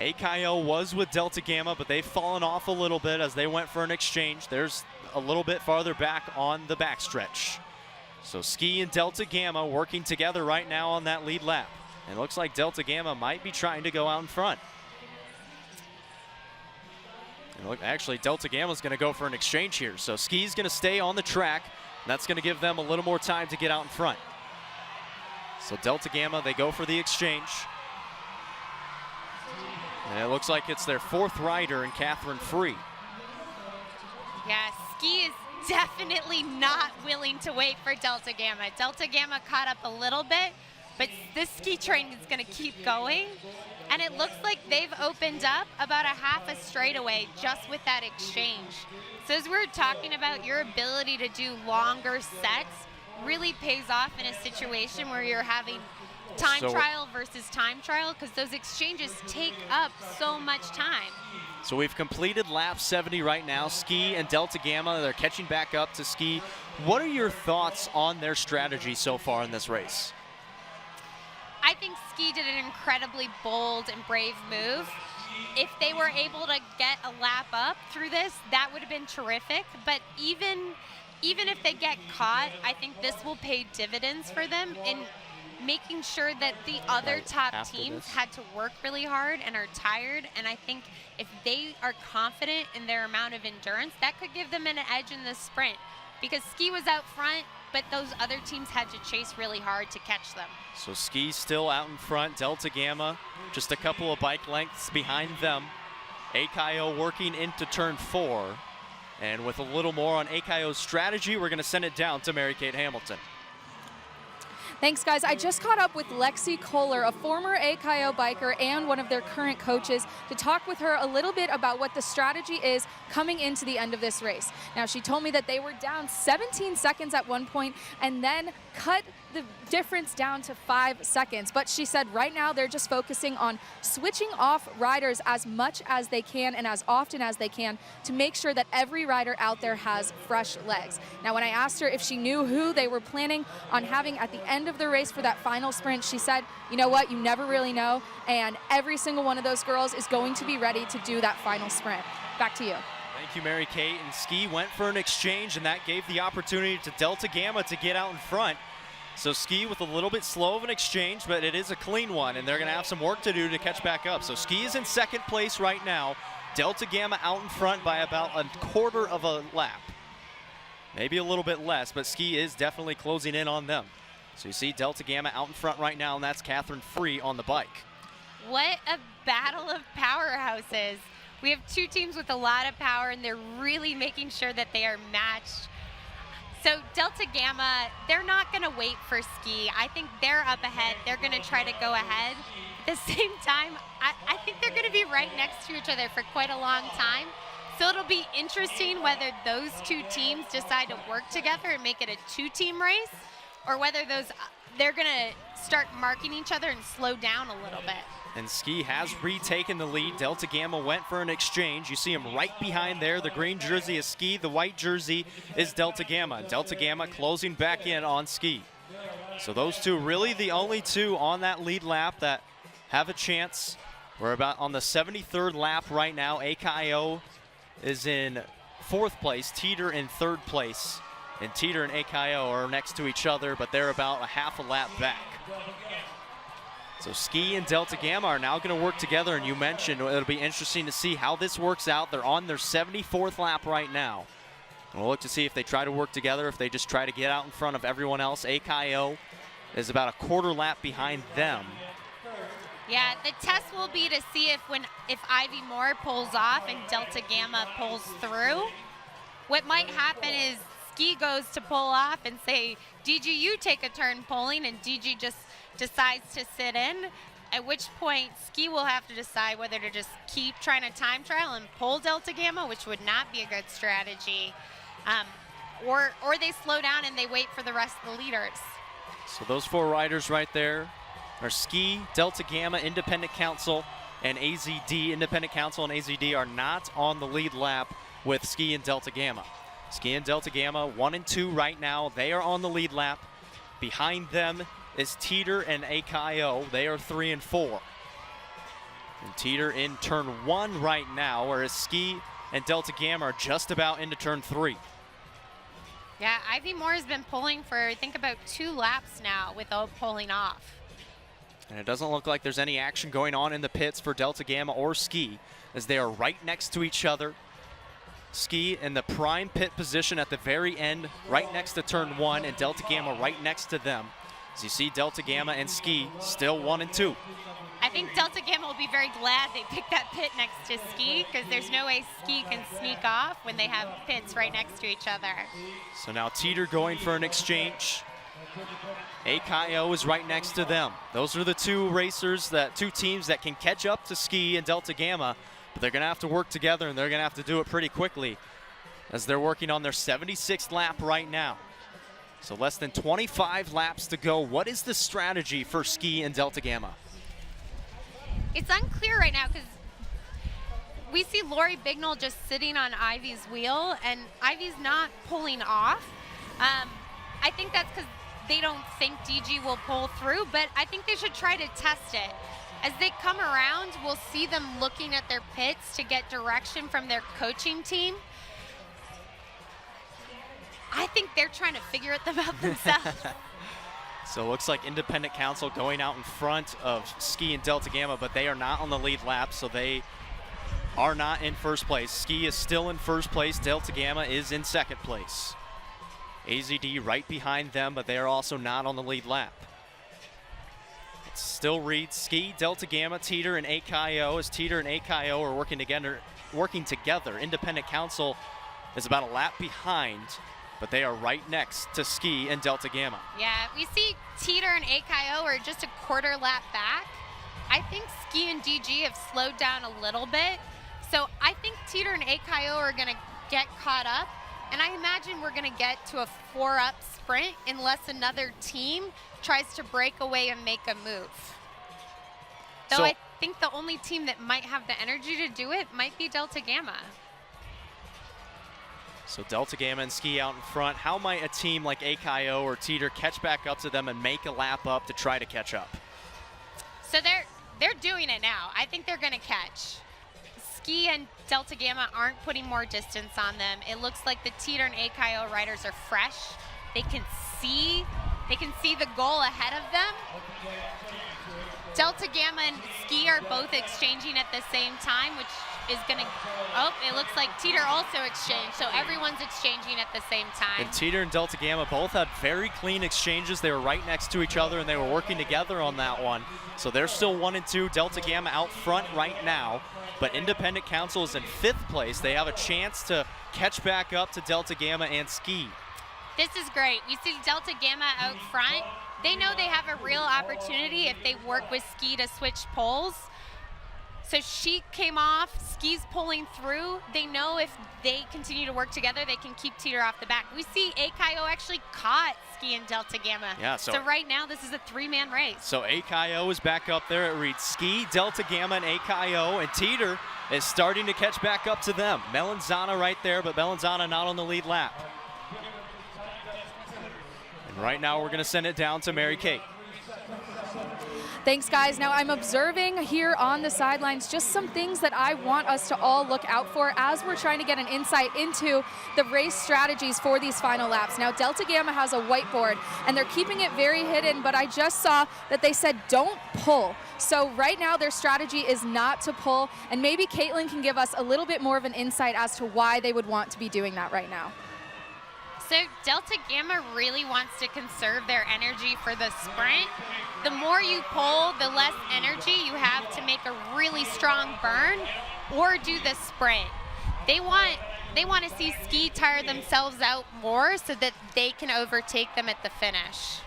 AKO was with Delta Gamma, but they've fallen off a little bit as they went for an exchange. There's a little bit farther back on the backstretch. So Ski and Delta Gamma working together right now on that lead lap. And it looks like Delta Gamma might be trying to go out in front. And look, actually, Delta Gamma's going to go for an exchange here. So Ski's going to stay on the track. And that's going to give them a little more time to get out in front. So Delta Gamma, they go for the exchange. And it looks like it's their 4th rider in Catherine Free. Yeah, Ski is definitely not willing to wait for Delta Gamma. Delta Gamma caught up a little bit, but this Ski train is going to keep going. And it looks like they've opened up about a half a straightaway just with that exchange. So as we're talking about, your ability to do longer sets really pays off in a situation where you're having time trial versus time trial, because those exchanges take up so much time. So we've completed lap 70 right now. Ski and Delta Gamma, they're catching back up to Ski. What are your thoughts on their strategy so far in this race? I think Ski did an incredibly bold and brave move. If they were able to get a lap up through this, that would have been terrific. But even if they get caught, I think this will pay dividends for them in making sure that the other top teams had to work really hard and are tired. And I think if they are confident in their amount of endurance, that could give them an edge in the sprint. Because Ski was out front, but those other teams had to chase really hard to catch them. So Ski still out in front. Delta Gamma just a couple of bike lengths behind them. AKO working into turn 4. And with a little more on AKO's strategy, we're going to send it down to Mary-Kate Hamilton. Thanks, guys. I just caught up with Lexi Kohler, a former AKO biker and one of their current coaches, to talk with her a little bit about what the strategy is coming into the end of this race. Now, she told me that they were down 17 seconds at one point and then cut the difference down to 5 seconds. But she said right now they're just focusing on switching off riders as much as they can and as often as they can to make sure that every rider out there has fresh legs. Now, when I asked her if she knew who they were planning on having at the end of the race for that final sprint, she said, you know what, you never really know, and every single one of those girls is going to be ready to do that final sprint. Back to you. Thank you, Mary-Kate. And Ski went for an exchange, and that gave the opportunity to Delta Gamma to get out in front. So Ski with a little bit slow of an exchange, but it is a clean one, and they're going to have some work to do to catch back up. So Ski is in second place right now. Delta Gamma out in front by about a quarter of a lap. Maybe a little bit less, but Ski is definitely closing in on them. So you see Delta Gamma out in front right now, and that's Catherine Free on the bike. What a battle of powerhouses. We have two teams with a lot of power, and they're really making sure that they are matched. So Delta Gamma, they're not going to wait for Ski. I think they're up ahead. They're going to try to go ahead. At the same time, I think they're going to be right next to each other for quite a long time. So it'll be interesting whether those two teams decide to work together and make it a two-team race, or whether they're going to start marking each other and slow down a little bit. And Ski has retaken the lead. Delta Gamma went for an exchange. You see him right behind there. The green jersey is Ski. The white jersey is Delta Gamma. Delta Gamma closing back in on Ski. So those two really the only two on that lead lap that have a chance. We're about on the 73rd lap right now. AKO is in 4th place. Teeter in 3rd place. And Teeter and AKO are next to each other, but they're about a half a lap back. So Ski and Delta Gamma are now going to work together, and you mentioned it'll be interesting to see how this works out. They're on their 74th lap right now. And we'll look to see if they try to work together, if they just try to get out in front of everyone else. AKO is about a quarter lap behind them. Yeah, the test will be to see if Ivy Moore pulls off and Delta Gamma pulls through. What might happen is Ski goes to pull off and say, DG, you take a turn pulling, and DG just decides to sit in, at which point Ski will have to decide whether to just keep trying to time trial and pull Delta Gamma, which would not be a good strategy, or they slow down and they wait for the rest of the leaders. So those 4 riders right there are Ski, Delta Gamma, Independent Council, and AZD. Independent Council and AZD are not on the lead lap with Ski and Delta Gamma. Ski and Delta Gamma 1 and 2 right now. They are on the lead lap. Behind them is Teeter and AKO. They are 3 and 4. And Teeter in turn 1 right now, whereas Ski and Delta Gamma are just about into turn 3. Yeah, Ivy Moore has been pulling for, I think, about 2 laps now without pulling off. And it doesn't look like there's any action going on in the pits for Delta Gamma or Ski, as they are right next to each other. Ski in the prime pit position at the very end, right next to turn 1, and Delta Gamma right next to them. As you see Delta Gamma and Ski still 1 and 2. I think Delta Gamma will be very glad they picked that pit next to Ski, because there's no way Ski can sneak off when they have pits right next to each other. So now Teeter going for an exchange. AKO is right next to them. Those are the 2 racers, two teams that can catch up to Ski and Delta Gamma, but they're going to have to work together, and they're going to have to do it pretty quickly as they're working on their 76th lap right now. So less than 25 laps to go. What is the strategy for Ski and Delta Gamma? It's unclear right now, because we see Lori Bignell just sitting on Ivy's wheel, and Ivy's not pulling off. I think that's because they don't think DG will pull through, but I think they should try to test it. As they come around, we'll see them looking at their pits to get direction from their coaching team. I think they're trying to figure it out themselves. So it looks like Independent Council going out in front of Ski and Delta Gamma, but they are not on the lead lap, so they are not in first place. Ski is still in first place. Delta Gamma is in second place. AZD right behind them, but they are also not on the lead lap. It's still Reed, Ski, Delta Gamma, Teeter, and AKIO, as Teeter and AKIO are working together. Independent Council is about a lap behind, but they are right next to Ski and Delta Gamma. Yeah, we see Teeter and AKIO are just a quarter lap back. I think Ski and DG have slowed down a little bit. So I think Teeter and AKIO are going to get caught up. And I imagine we're going to get to a 4-up sprint unless another team tries to break away and make a move. Though I think the only team that might have the energy to do it might be Delta Gamma. So Delta Gamma and Ski out in front. How might a team like AKIO or Teeter catch back up to them and make a lap up to try to catch up? So they're doing it now. I think they're going to catch. Ski and Delta Gamma aren't putting more distance on them. It looks like the Teeter and AKIO riders are fresh. They can see the goal ahead of them. Delta Gamma and Ski are both exchanging at the same time, which is going to, it looks like Teeter also exchanged. So everyone's exchanging at the same time. And Teeter and Delta Gamma both had very clean exchanges. They were right next to each other and they were working together on that one. So they're still 1 and 2. Delta Gamma out front right now. But Independent Council is in 5th place. They have a chance to catch back up to Delta Gamma and Ski. This is great. We see Delta Gamma out front. They know they have a real opportunity if they work with Ski to switch poles. So she came off, Ski's pulling through. They know if they continue to work together, they can keep Teeter off the back. We see AKIO actually caught Ski and Delta Gamma. Yeah, so right now, this is a 3-man race. So AKIO is back up there. It reads Ski, Delta Gamma, and AKIO, and Teeter is starting to catch back up to them. Melanzana right there, but Melanzana not on the lead lap. And right now, we're going to send it down to Mary Kate. Thanks, guys. Now, I'm observing here on the sidelines just some things that I want us to all look out for as we're trying to get an insight into the race strategies for these final laps. Now, Delta Gamma has a whiteboard, and they're keeping it very hidden, but I just saw that they said don't pull. So right now, their strategy is not to pull, and maybe Caitlin can give us a little bit more of an insight as to why they would want to be doing that right now. So Delta Gamma really wants to conserve their energy for the sprint. The more you pull, the less energy you have to make a really strong burn or do the sprint. They want to see Ski tire themselves out more so that they can overtake them at the finish.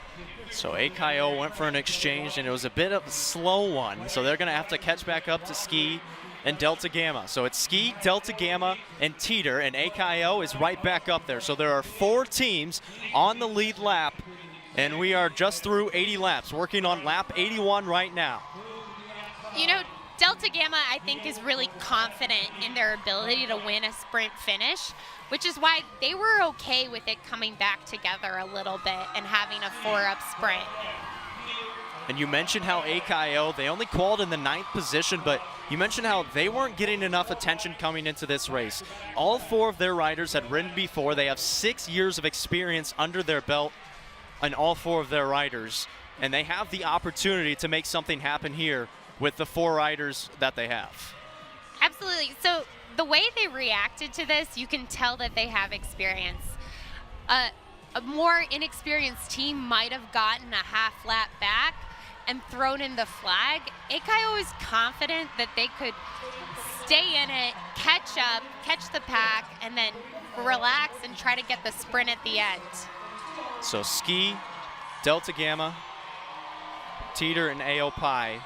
So AKIO went for an exchange, and it was a bit of a slow one. So they're going to have to catch back up to Ski and Delta Gamma. So it's Ski, Delta Gamma, and Teeter, and AKIO is right back up there. So there are 4 teams on the lead lap, and we are just through 80 laps, working on lap 81 right now. You know, Delta Gamma, I think, is really confident in their ability to win a sprint finish, which is why they were okay with it coming back together a little bit and having a 4-up sprint. And you mentioned how AKIO, they only qualified in the 9th position, but you mentioned how they weren't getting enough attention coming into this race. All 4 of their riders had ridden before. They have 6 years of experience under their belt on all 4 of their riders, and they have the opportunity to make something happen here with the 4 riders that they have. Absolutely. So the way they reacted to this, you can tell that they have experience. A more inexperienced team might have gotten a half lap back and thrown in the flag. AKIO is confident that they could stay in it, catch up, catch the pack, and then relax and try to get the sprint at the end. So Ski, Delta Gamma, Teeter, and AO Pi.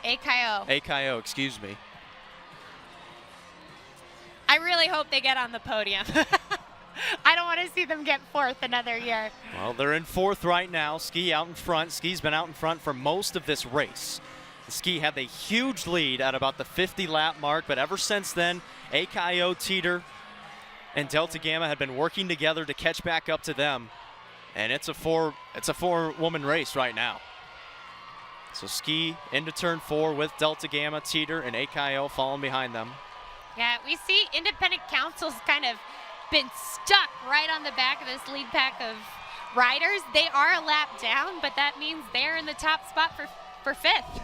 AKIO, excuse me. I really hope they get on the podium. I don't want to see them get 4th another year. Well, they're in 4th right now. Ski out in front. Ski's been out in front for most of this race. Ski had a huge lead at about the 50-lap mark, but ever since then, AKIO, Teeter, and Delta Gamma had been working together to catch back up to them. And it's a 4-woman race right now. So Ski into turn 4 with Delta Gamma, Teeter, and AKIO following behind them. Yeah, we see Independent Council's kind of been stuck right on the back of this lead pack of riders. They are a lap down, but that means they're in the top spot for 5th.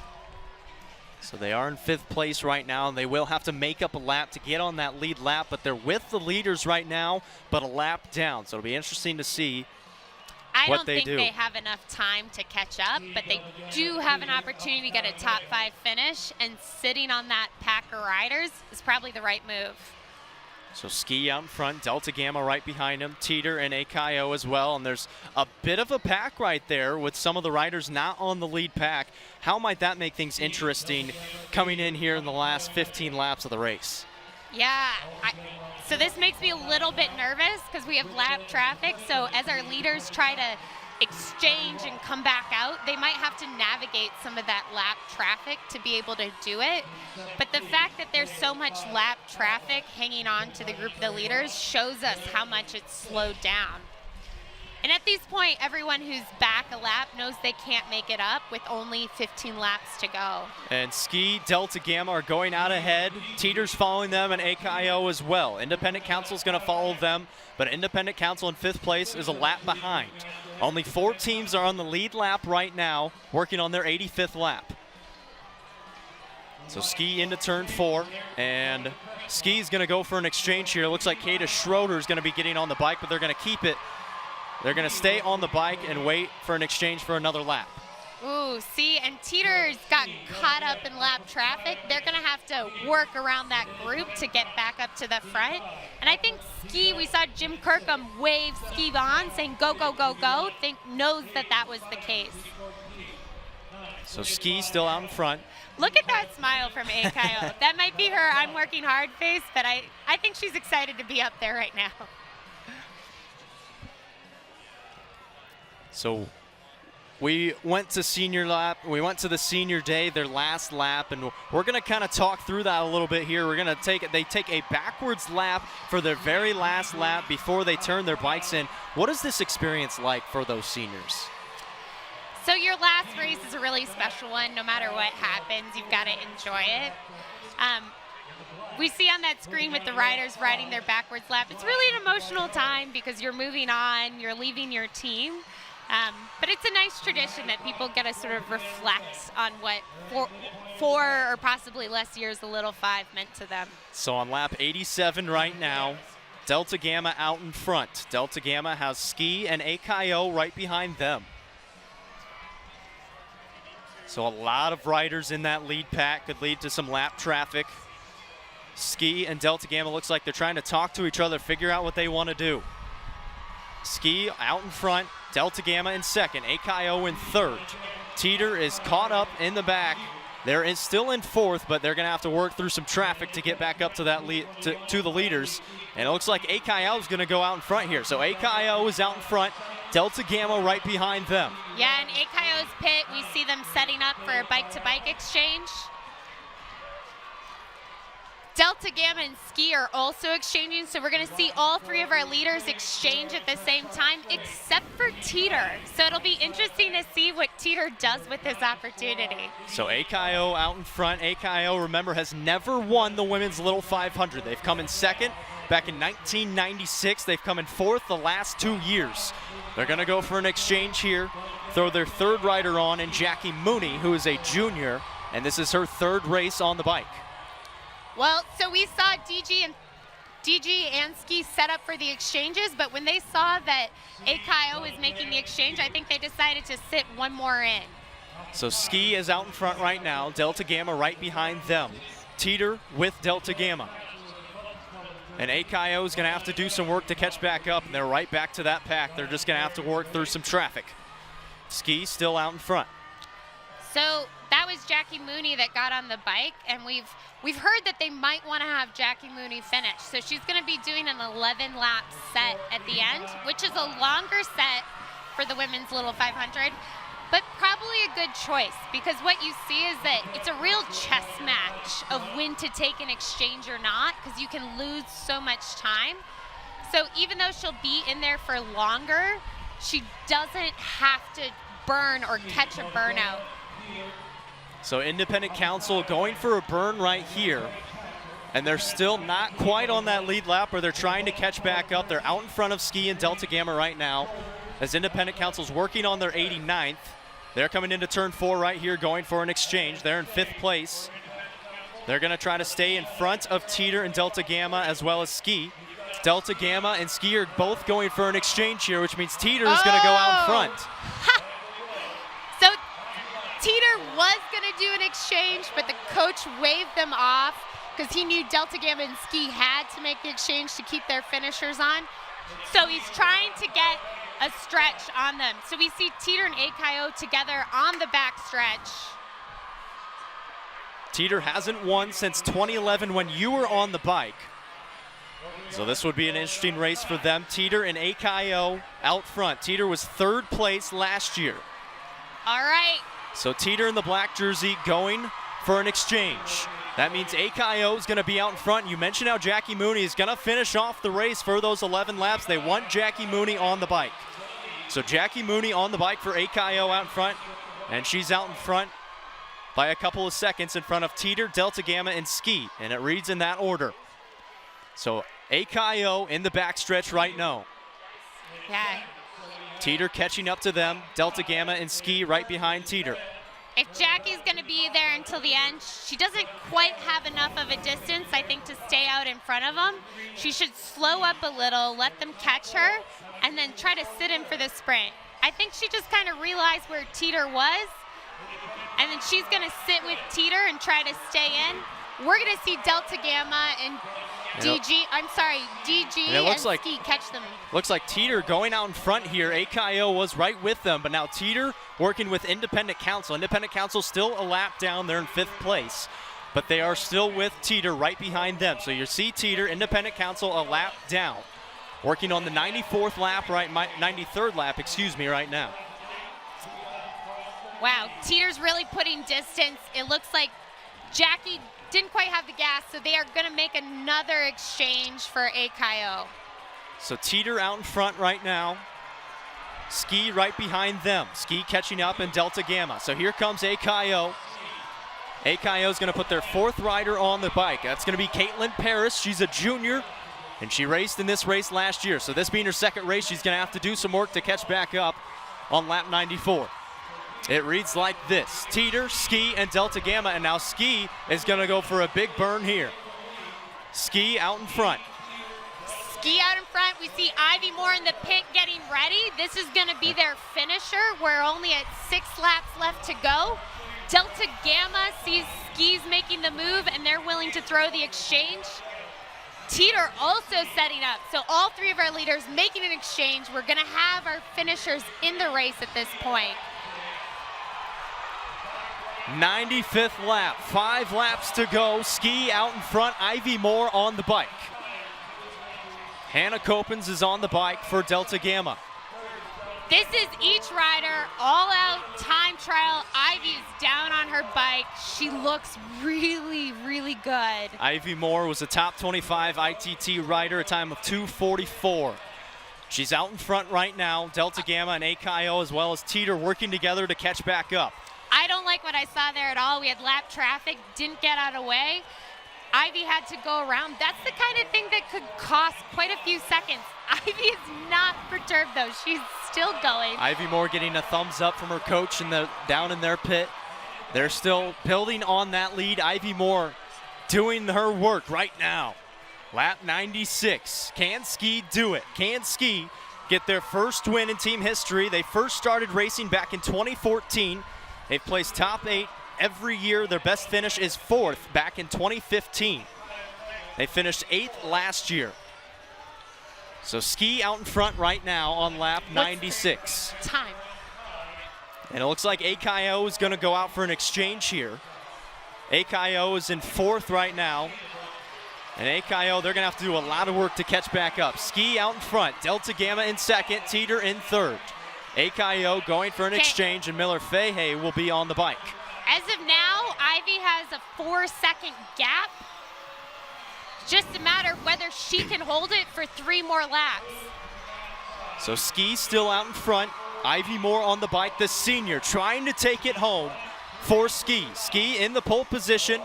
So they are in 5th place right now, and they will have to make up a lap to get on that lead lap, but they're with the leaders right now, but a lap down. So it'll be interesting to see what they do. I don't think they have enough time to catch up, but they do have an opportunity to get a top 5 finish, and sitting on that pack of riders is probably the right move. So Ski out in front, Delta Gamma right behind him, Teeter and AKIO as well, and there's a bit of a pack right there with some of the riders not on the lead pack. How might that make things interesting coming in here in the last 15 laps of the race? Yeah, so this makes me a little bit nervous because we have lap traffic, so as our leaders try to exchange and come back out, they might have to navigate some of that lap traffic to be able to do it. But the fact that there's so much lap traffic hanging on to the group of the leaders shows us how much it's slowed down. And at this point, everyone who's back a lap knows they can't make it up with only 15 laps to go. And Ski, Delta Gamma are going out ahead. Teeter's following them, and AKIO as well. Independent Council's going to follow them, but Independent Council in 5th place is a lap behind. Only 4 teams are on the lead lap right now, working on their 85th lap. So Ski into turn 4, and Ski's going to go for an exchange here. It looks like Kata Schroeder is going to be getting on the bike, but they're going to keep it. They're going to stay on the bike and wait for an exchange for another lap. Ooh, see, and Teeter's got caught up in lap traffic. They're going to have to work around that group to get back up to the front. And I think Ski, we saw Jim Kirkham wave Ski on, saying go, go, go, go. Knows that that was the case. So Ski still out in front. Look at that smile from AKIO. That might be her I'm working hard face, but I think she's excited to be up there right now. So we went to senior lap. We went to the senior day, their last lap, and we're going to kind of talk through that a little bit here. We're going to they take a backwards lap for their very last lap before they turn their bikes in. What is this experience like for those seniors? So your last race is a really special one. No matter what happens, you've got to enjoy it. We see on that screen with the riders riding their backwards lap, it's really an emotional time because you're moving on, you're leaving your team. But it's a nice tradition that people get to sort of reflect on what 4 or possibly less years the Little 5 meant to them. So on lap 87 right now, Delta Gamma out in front. Delta Gamma has Ski and AKIO right behind them. So a lot of riders in that lead pack could lead to some lap traffic. Ski and Delta Gamma looks like they're trying to talk to each other, figure out what they want to do. Ski out in front, Delta Gamma in second, AKIO in third. Teeter is caught up in the back. They're still in 4th, but they're going to have to work through some traffic to get back up to that to the leaders. And it looks like AKIO is going to go out in front here. So AKIO is out in front, Delta Gamma right behind them. Yeah, in AKIO's pit, we see them setting up for a bike-to-bike exchange. Delta Gamma and Ski are also exchanging, so we're going to see all 3 of our leaders exchange at the same time, except for Teeter. So it'll be interesting to see what Teeter does with this opportunity. So AKIO out in front. AKIO, remember, has never won the women's Little 500. They've come in second back in 1996. They've come in 4th the last 2 years. They're going to go for an exchange here, throw their 3rd rider on, and Jackie Mooney, who is a junior, and this is her 3rd race on the bike. Well, so we saw DG and Ski set up for the exchanges, but when they saw that AKIO was making the exchange, I think they decided to sit one more in. So Ski is out in front right now, Delta Gamma right behind them. Teeter with Delta Gamma. And AKIO is going to have to do some work to catch back up, and they're right back to that pack. They're just going to have to work through some traffic. Ski still out in front. So that was Jackie Mooney that got on the bike, and we've heard that they might want to have Jackie Mooney finish. So she's going to be doing an 11-lap set at the end, which is a longer set for the women's Little 500, but probably a good choice because what you see is that it's a real chess match of when to take an exchange or not because you can lose so much time. So even though she'll be in there for longer, she doesn't have to burn or catch a burnout. So Independent Council going for a burn right here. And they're still not quite on that lead lap where they're trying to catch back up. They're out in front of Ski and Delta Gamma right now as Independent Council's working on their 89th. They're coming into turn 4 right here, going for an exchange. They're in 5th place. They're going to try to stay in front of Teeter and Delta Gamma as well as Ski. Delta Gamma and Ski are both going for an exchange here, which means Teeter is going to go out in front. So Teeter was going to do an exchange, but the coach waved them off because he knew Delta Gamma and Ski had to make the exchange to keep their finishers on. So he's trying to get a stretch on them. So we see Teeter and AKO together on the back stretch. Teeter hasn't won since 2011 when you were on the bike. So this would be an interesting race for them. Teeter and AKO out front. Teeter was 3rd place last year. All right. So Teeter in the black jersey going for an exchange. That means AKO is going to be out in front. You mentioned how Jackie Mooney is going to finish off the race for those 11 laps. They want Jackie Mooney on the bike. So Jackie Mooney on the bike for AKO out in front, and she's out in front by a couple of seconds in front of Teeter, Delta Gamma, and Ski, and it reads in that order. So AKO in the backstretch right now. Yeah. Teeter catching up to them, Delta Gamma and Ski right behind Teeter. If Jackie's going to be there until the end, she doesn't quite have enough of a distance, I think, to stay out in front of them. She should slow up a little, let them catch her, and then try to sit in for the sprint. I think she just kind of realized where Teeter was, and then she's going to sit with Teeter and try to stay in. We're going to see Delta Gamma and DG and Ski catch them. Looks like Teeter going out in front here. AKO was right with them, but now Teeter working with Independent Council. Independent Council still a lap down. They're in 5th place, but they are still with Teeter right behind them. So you see Teeter, Independent Council a lap down, working on the 94th lap, 93rd lap, right now. Wow, Teeter's really putting distance. It looks like Jackie didn't quite have the gas, so they are going to make another exchange for AKO. So Teeter out in front right now. Ski right behind them. Ski catching up in Delta Gamma. So here comes AKO. AKO is going to put their 4th rider on the bike. That's going to be Caitlin Paris. She's a junior, and she raced in this race last year. So this being her 2nd race, she's going to have to do some work to catch back up on lap 94. It reads like this: Teeter, Ski, and Delta Gamma, and now Ski is going to go for a big burn here. Ski out in front. Ski out in front. We see Ivy Moore in the pit getting ready. This is going to be their finisher. We're only at 6 laps left to go. Delta Gamma sees Ski's making the move, and they're willing to throw the exchange. Teeter also setting up. So all 3 of our leaders making an exchange. We're going to have our finishers in the race at this point. 95th lap, 5 laps to go. Ski out in front, Ivy Moore on the bike. Hannah Copens is on the bike for Delta Gamma. This is each rider, all out time trial. Ivy is down on her bike. She looks really, really good. Ivy Moore was a top 25 ITT rider, a time of 2:44. She's out in front right now. Delta Gamma and AKO as well as Teeter working together to catch back up. I don't like what I saw there at all. We had lap traffic, didn't get out of the way. Ivy had to go around. That's the kind of thing that could cost quite a few seconds. Ivy is not perturbed though. She's still going. Ivy Moore getting a thumbs up from her coach down in their pit. They're still building on that lead. Ivy Moore doing her work right now. Lap 96. Can Ski do it? Can Ski get their first win in team history? They first started racing back in 2014. They've placed top 8 every year. Their best finish is 4th back in 2015. They finished 8th last year. So Ski out in front right now on lap 96. Time. And it looks like AKO is going to go out for an exchange here. AKO is in 4th right now. And AKO, they're going to have to do a lot of work to catch back up. Ski out in front. Delta Gamma in 2nd. Teeter in 3rd. AKO going for an exchange, and Miller Fahey will be on the bike. As of now, Ivy has a 4-second gap. Just a matter of whether she can hold it for 3 more laps. So Ski still out in front. Ivy Moore on the bike, the senior, trying to take it home for Ski. Ski in the pole position.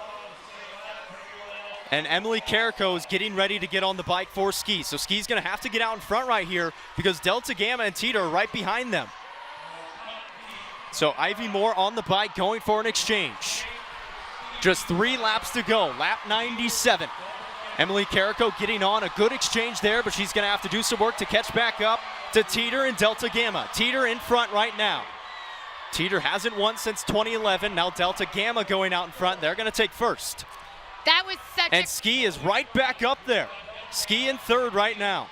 And Emily Carrico is getting ready to get on the bike for Ski. So Ski's going to have to get out in front right here because Delta Gamma and Teeter are right behind them. So Ivy Moore on the bike going for an exchange. Just 3 laps to go, lap 97. Emily Carrico getting on a good exchange there, but she's going to have to do some work to catch back up to Teeter and Delta Gamma. Teeter in front right now. Teeter hasn't won since 2011. Now Delta Gamma going out in front. They're going to take first. That was such And Ski is right back up there. Ski in third right now.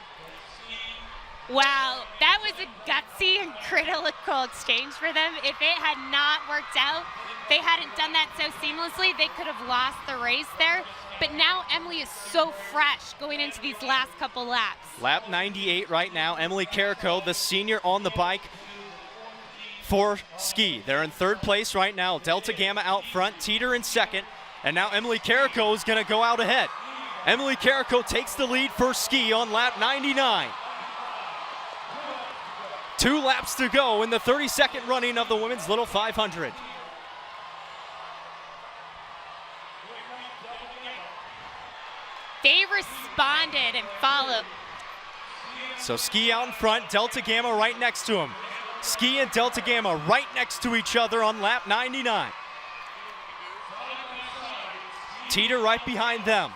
Wow, that was a gutsy and critical exchange for them. If it had not worked out, they hadn't done that so seamlessly, they could have lost the race there. But now Emily is so fresh going into these last couple laps. Lap 98 right now. Emily Carrico, the senior on the bike for Ski. They're in third place right now. Delta Gamma out front, Teeter in second. And now Emily Carrico is going to go out ahead. Emily Carrico takes the lead for Ski on lap 99. 2 laps to go in the 32nd running of the women's Little 500. They responded and followed. So Ski out in front, Delta Gamma right next to him. Ski and Delta Gamma right next to each other on lap 99. Teeter right behind them.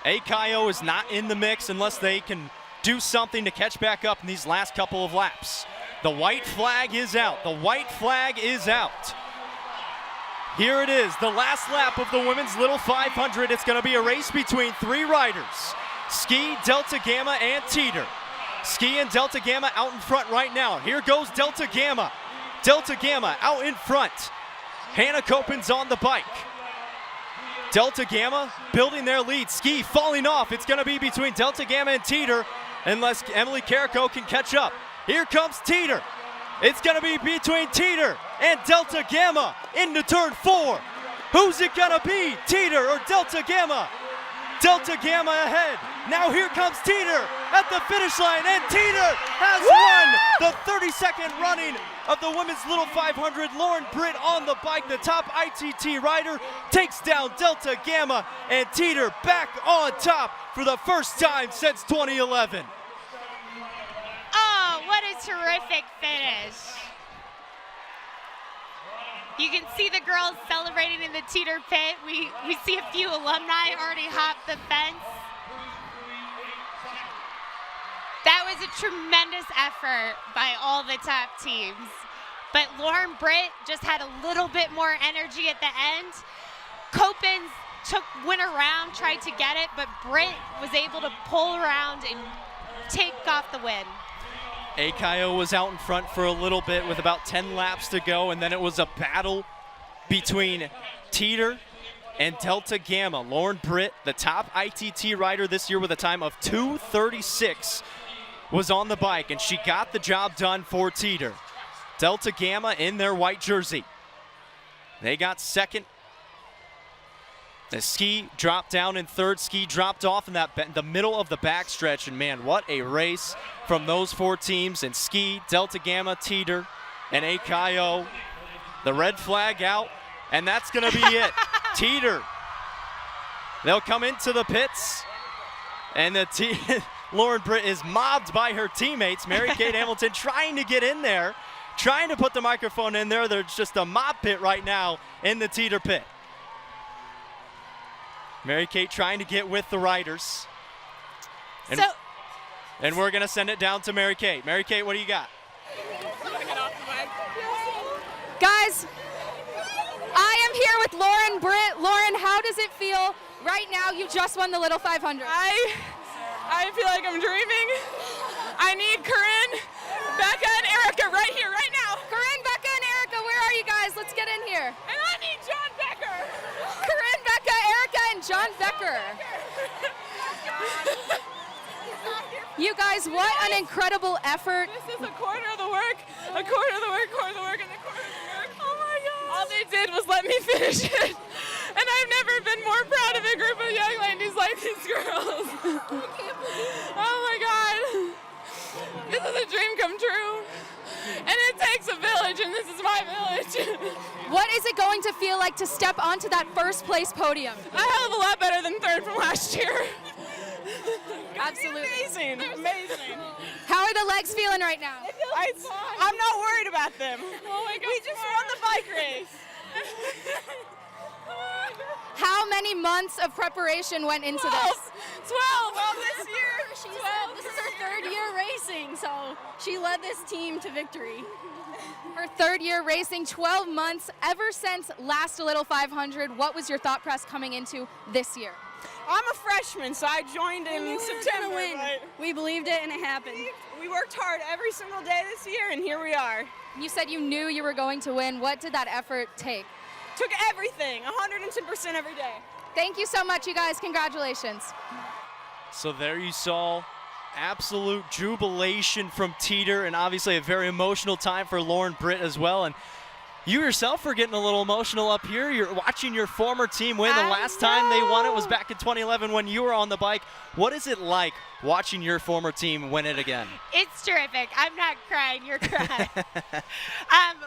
AKO is not in the mix unless they can do something to catch back up in these last couple of laps. The white flag is out. The white flag is out. Here it is, the last lap of the women's Little 500. It's going to be a race between 3 riders. Ski, Delta Gamma, and Teeter. Ski and Delta Gamma out in front right now. Here goes Delta Gamma. Delta Gamma out in front. Hannah Kooten's on the bike. Delta Gamma building their lead. Ski falling off. It's going to be between Delta Gamma and Teeter unless Emily Carrico can catch up. Here comes Teeter. It's going to be between Teeter and Delta Gamma into turn 4. Who's it going to be, Teeter or Delta Gamma? Delta Gamma ahead. Now here comes Teeter at the finish line, and Teeter has won the 32nd running of the women's Little 500. Lauren Britt on the bike, the top ITT rider, takes down Delta Gamma, and Teeter back on top for the first time since 2011. Oh, what a terrific finish. You can see the girls celebrating in the Teeter pit. We see a few alumni already hop the fence. That was a tremendous effort by all the top teams. But Lauren Britt just had a little bit more energy at the end. Kooten went around, tried to get it, but Britt was able to pull around and take off the win. AKO was out in front for a little bit with about 10 laps to go, and then it was a battle between Teeter and Delta Gamma. Lauren Britt, the top ITT rider this year with a time of 2:36, was on the bike, and she got the job done for Teeter. Delta Gamma in their white jersey. They got second. The Ski dropped down in third. Ski dropped off in the middle of the backstretch, and man, what a race from those 4 teams. And Ski, Delta Gamma, Teeter, and AKO. The red flag out, and that's going to be it. Teeter. They'll come into the pits, and Lauren Britt is mobbed by her teammates. Mary-Kate Hamilton trying to get in there, trying to put the microphone in there. There's just a mob pit right now in the Teeter pit. Mary-Kate trying to get with the riders. And we're going to send it down to Mary-Kate. Mary-Kate, what do you got? Guys, I am here with Lauren Britt. Lauren, how does it feel right now? You just won the Little 500. I feel like I'm dreaming. I need Corinne, Becca, and Erica right here, right now. Corinne, Becca, and Erica, where are you guys? Let's get in here. And I need John Becker. Corinne, Becca, Erica, and John Becker. You guys, what an incredible effort. This is a quarter of the work, a quarter of the work, quarter of the work, and a quarter of the work. Oh my God. All they did was let me finish it. And I've never been more proud of a group of young ladies like these girls. Oh my God. This is a dream come true. And it takes a village, and this is my village. What is it going to feel like to step onto that first place podium? A hell of a lot better than third from last year. Absolutely. Amazing. Amazing. How are the legs feeling right now? I'm not worried about them. Oh my God. We just won the bike race. How many months of preparation went into 12. this? 12. Well, this year, This is her third year racing, so she led this team to victory. Her third year racing, 12 months. Ever since last A Little 500, what was your thought process coming into this year? I'm a freshman, so I joined in September. Win. But we believed it, and it happened. We worked hard every single day this year, and here we are. You said you knew you were going to win. What did that effort take? took everything, 110% every day. Thank you so much, you guys. Congratulations. So there you saw absolute jubilation from Teeter, and obviously a very emotional time for Lauren Britt as well. And you yourself are getting a little emotional up here. You're watching your former team win. The last time they won it was back in 2011 when you were on the bike. What is it like watching your former team win it again? It's terrific. I'm not crying. You're crying.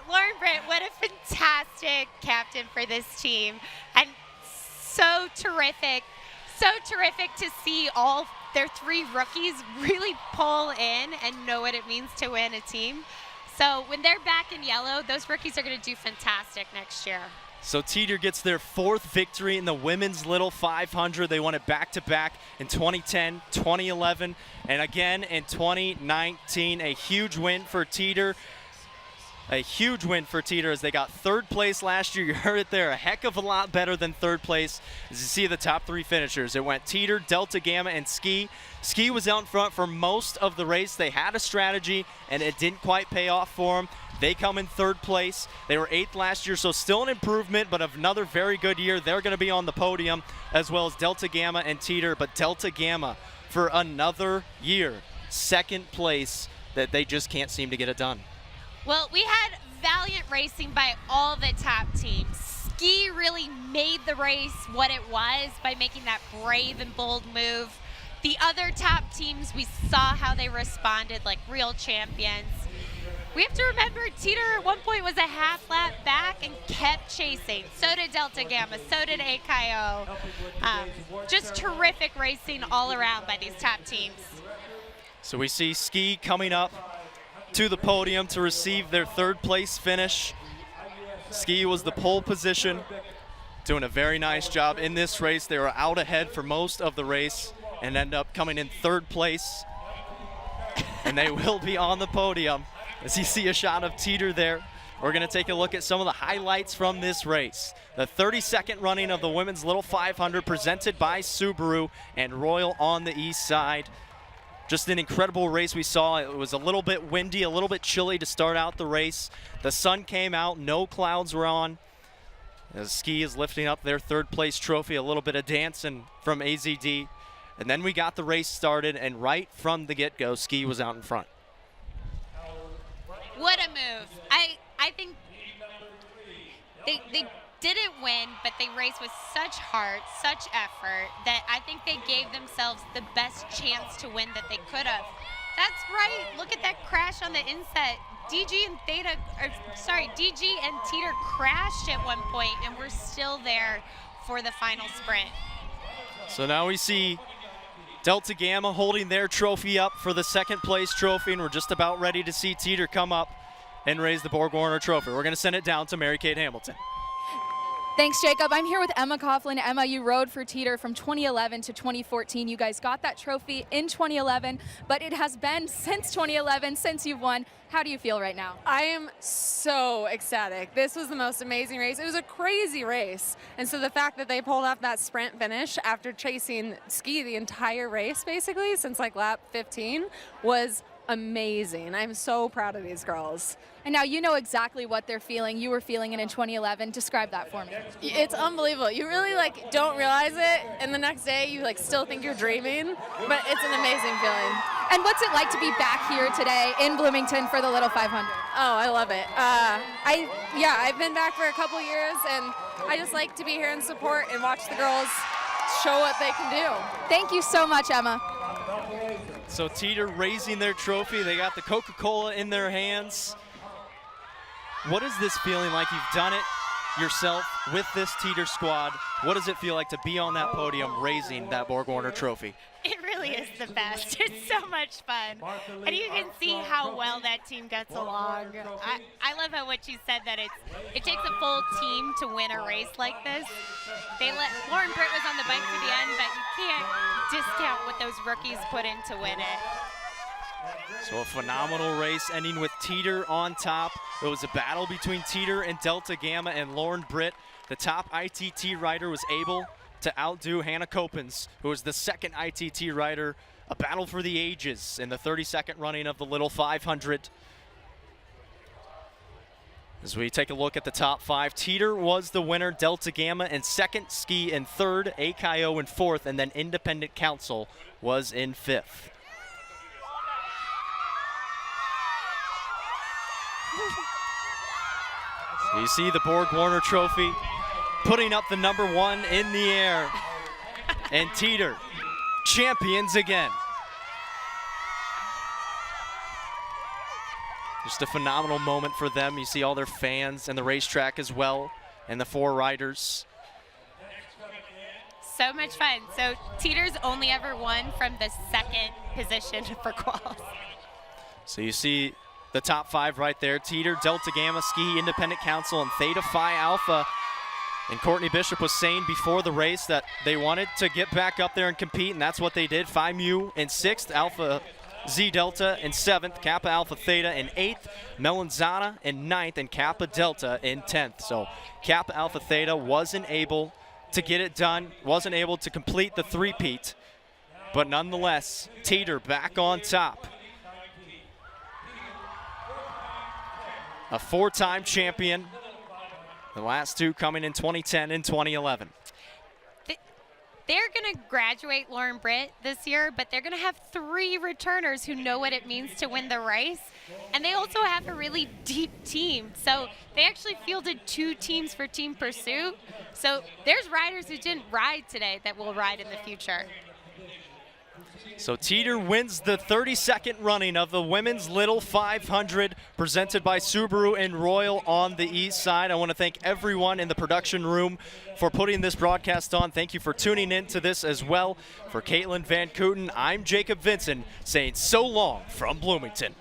Lauren Britt, what a fantastic captain for this team. And so terrific to see all their three rookies really pull in and know what it means to win a team. So when they're back in yellow, those rookies are going to do fantastic next year. So Teeter gets their fourth victory in the women's Little 500. They won it back-to-back in 2010, 2011, and again in 2019. A huge win for Teeter. A huge win for Teeter as they got third place last year. You heard it there, a heck of a lot better than third place. As you see the top three finishers, it went Teeter, Delta Gamma, and Ski. Ski was out in front for most of the race. They had a strategy, and it didn't quite pay off for them. They come in third place. They were 8th last year, so still an improvement, but another very good year. They're going to be on the podium, as well as Delta Gamma and Teeter. But Delta Gamma, for another year, 2nd place, that they just can't seem to get it done. Well, we had valiant racing by all the top teams. Ski really made the race what it was by making that brave and bold move. The other top teams, we saw how they responded like real champions. We have to remember Teeter at one point was a half lap back and kept chasing. So did Delta Gamma, so did AKO. Just terrific racing all around by these top teams. So we see Ski coming up to the podium to receive their 3rd place finish. Ski was the pole position, doing a very nice job in this race. They were out ahead for most of the race and end up coming in 3rd place. And they will be on the podium. As you see a shot of Teeter there, we're gonna take a look at some of the highlights from this race. The 32nd running of the Women's Little 500 presented by Subaru and Royal on the east side. Just an incredible race we saw. It was a little bit windy, a little bit chilly to start out the race. The sun came out, no clouds were on. As Ski is lifting up their 3rd place trophy, a little bit of dancing from AZD. And then we got the race started, and right from the get-go, Ski was out in front. What a move. I think they didn't win, but they raced with such heart, such effort, that I think they gave themselves the best chance to win that they could have. That's right. Look at that crash on the inset. DG and Teeter crashed at one point, and we're still there for the final sprint. So now we see Delta Gamma holding their trophy up for the 2nd place trophy, and we're just about ready to see Teeter come up and raise the Borg Warner trophy. We're going to send it down to Mary Kate Hamilton. Thanks, Jacob. I'm here with Emma Coughlin. Emma, you rode for Teeter from 2011 to 2014. You guys got that trophy in 2011, but it has been since 2011 since you've won. How do you feel right now? I am so ecstatic. This was the most amazing race. It was a crazy race. And so the fact that they pulled off that sprint finish after chasing Ski the entire race, basically, since like lap 15, was amazing. I'm so proud of these girls. And now you know exactly what they're feeling. You were feeling it in 2011. Describe that for me. It's unbelievable. You really don't realize it, and the next day you still think you're dreaming, but it's an amazing feeling. And what's it like to be back here today in Bloomington for the Little 500? Oh, I love it. I've been back for a couple years, and I just like to be here and support and watch the girls show what they can do. Thank you so much, Emma. So Teeter raising their trophy. They got the Coca-Cola in their hands. What is this feeling like? You've done it yourself with this Teeter squad. What does it feel like to be on that podium raising that Borg Warner trophy? It really is the best. It's so much fun. And you can see how well that team gets along. I love how what you said, that it takes a full team to win a race like this. Lauren Britt was on the bike for the end, but you can't discount what those rookies put in to win it. So a phenomenal race ending with Teeter on top. It was a battle between Teeter and Delta Gamma and Lauren Britt. The top ITT rider was able to outdo Hannah Kopens, who was the second ITT rider. A battle for the ages in the 32nd running of the Little 500. As we take a look at the top 5, Teeter was the winner, Delta Gamma in second, Ski in third, AKO in fourth, and then Independent Council was in fifth. So you see the Borg Warner Trophy putting up the #1 in the air. And Teeter, champions again. Just a phenomenal moment for them. You see all their fans and the racetrack as well, and the 4 riders. So much fun. So Teeter's only ever won from the second position for quals. So you see the top 5 right there. Teeter, Delta Gamma, Ski, Independent Council, and Theta Phi Alpha. And Courtney Bishop was saying before the race that they wanted to get back up there and compete, and that's what they did. Phi Mu in 6th, Alpha Z Delta in 7th, Kappa Alpha Theta in 8th, Melanzana in 9th, and Kappa Delta in 10th. So Kappa Alpha Theta wasn't able to get it done, wasn't able to complete the three-peat, but nonetheless, Teeter back on top. A 4-time champion. The last 2 coming in 2010 and 2011. They're going to graduate Lauren Britt this year, but they're going to have 3 returners who know what it means to win the race. And they also have a really deep team. So they actually fielded 2 teams for Team Pursuit. So there's riders who didn't ride today that will ride in the future. So Teeter wins the 32nd running of the Women's Little 500 presented by Subaru and Royal on the east side. I want to thank everyone in the production room for putting this broadcast on. Thank you for tuning in to this as well. For Caitlin Van Kooten, I'm Jacob Vinson saying so long from Bloomington.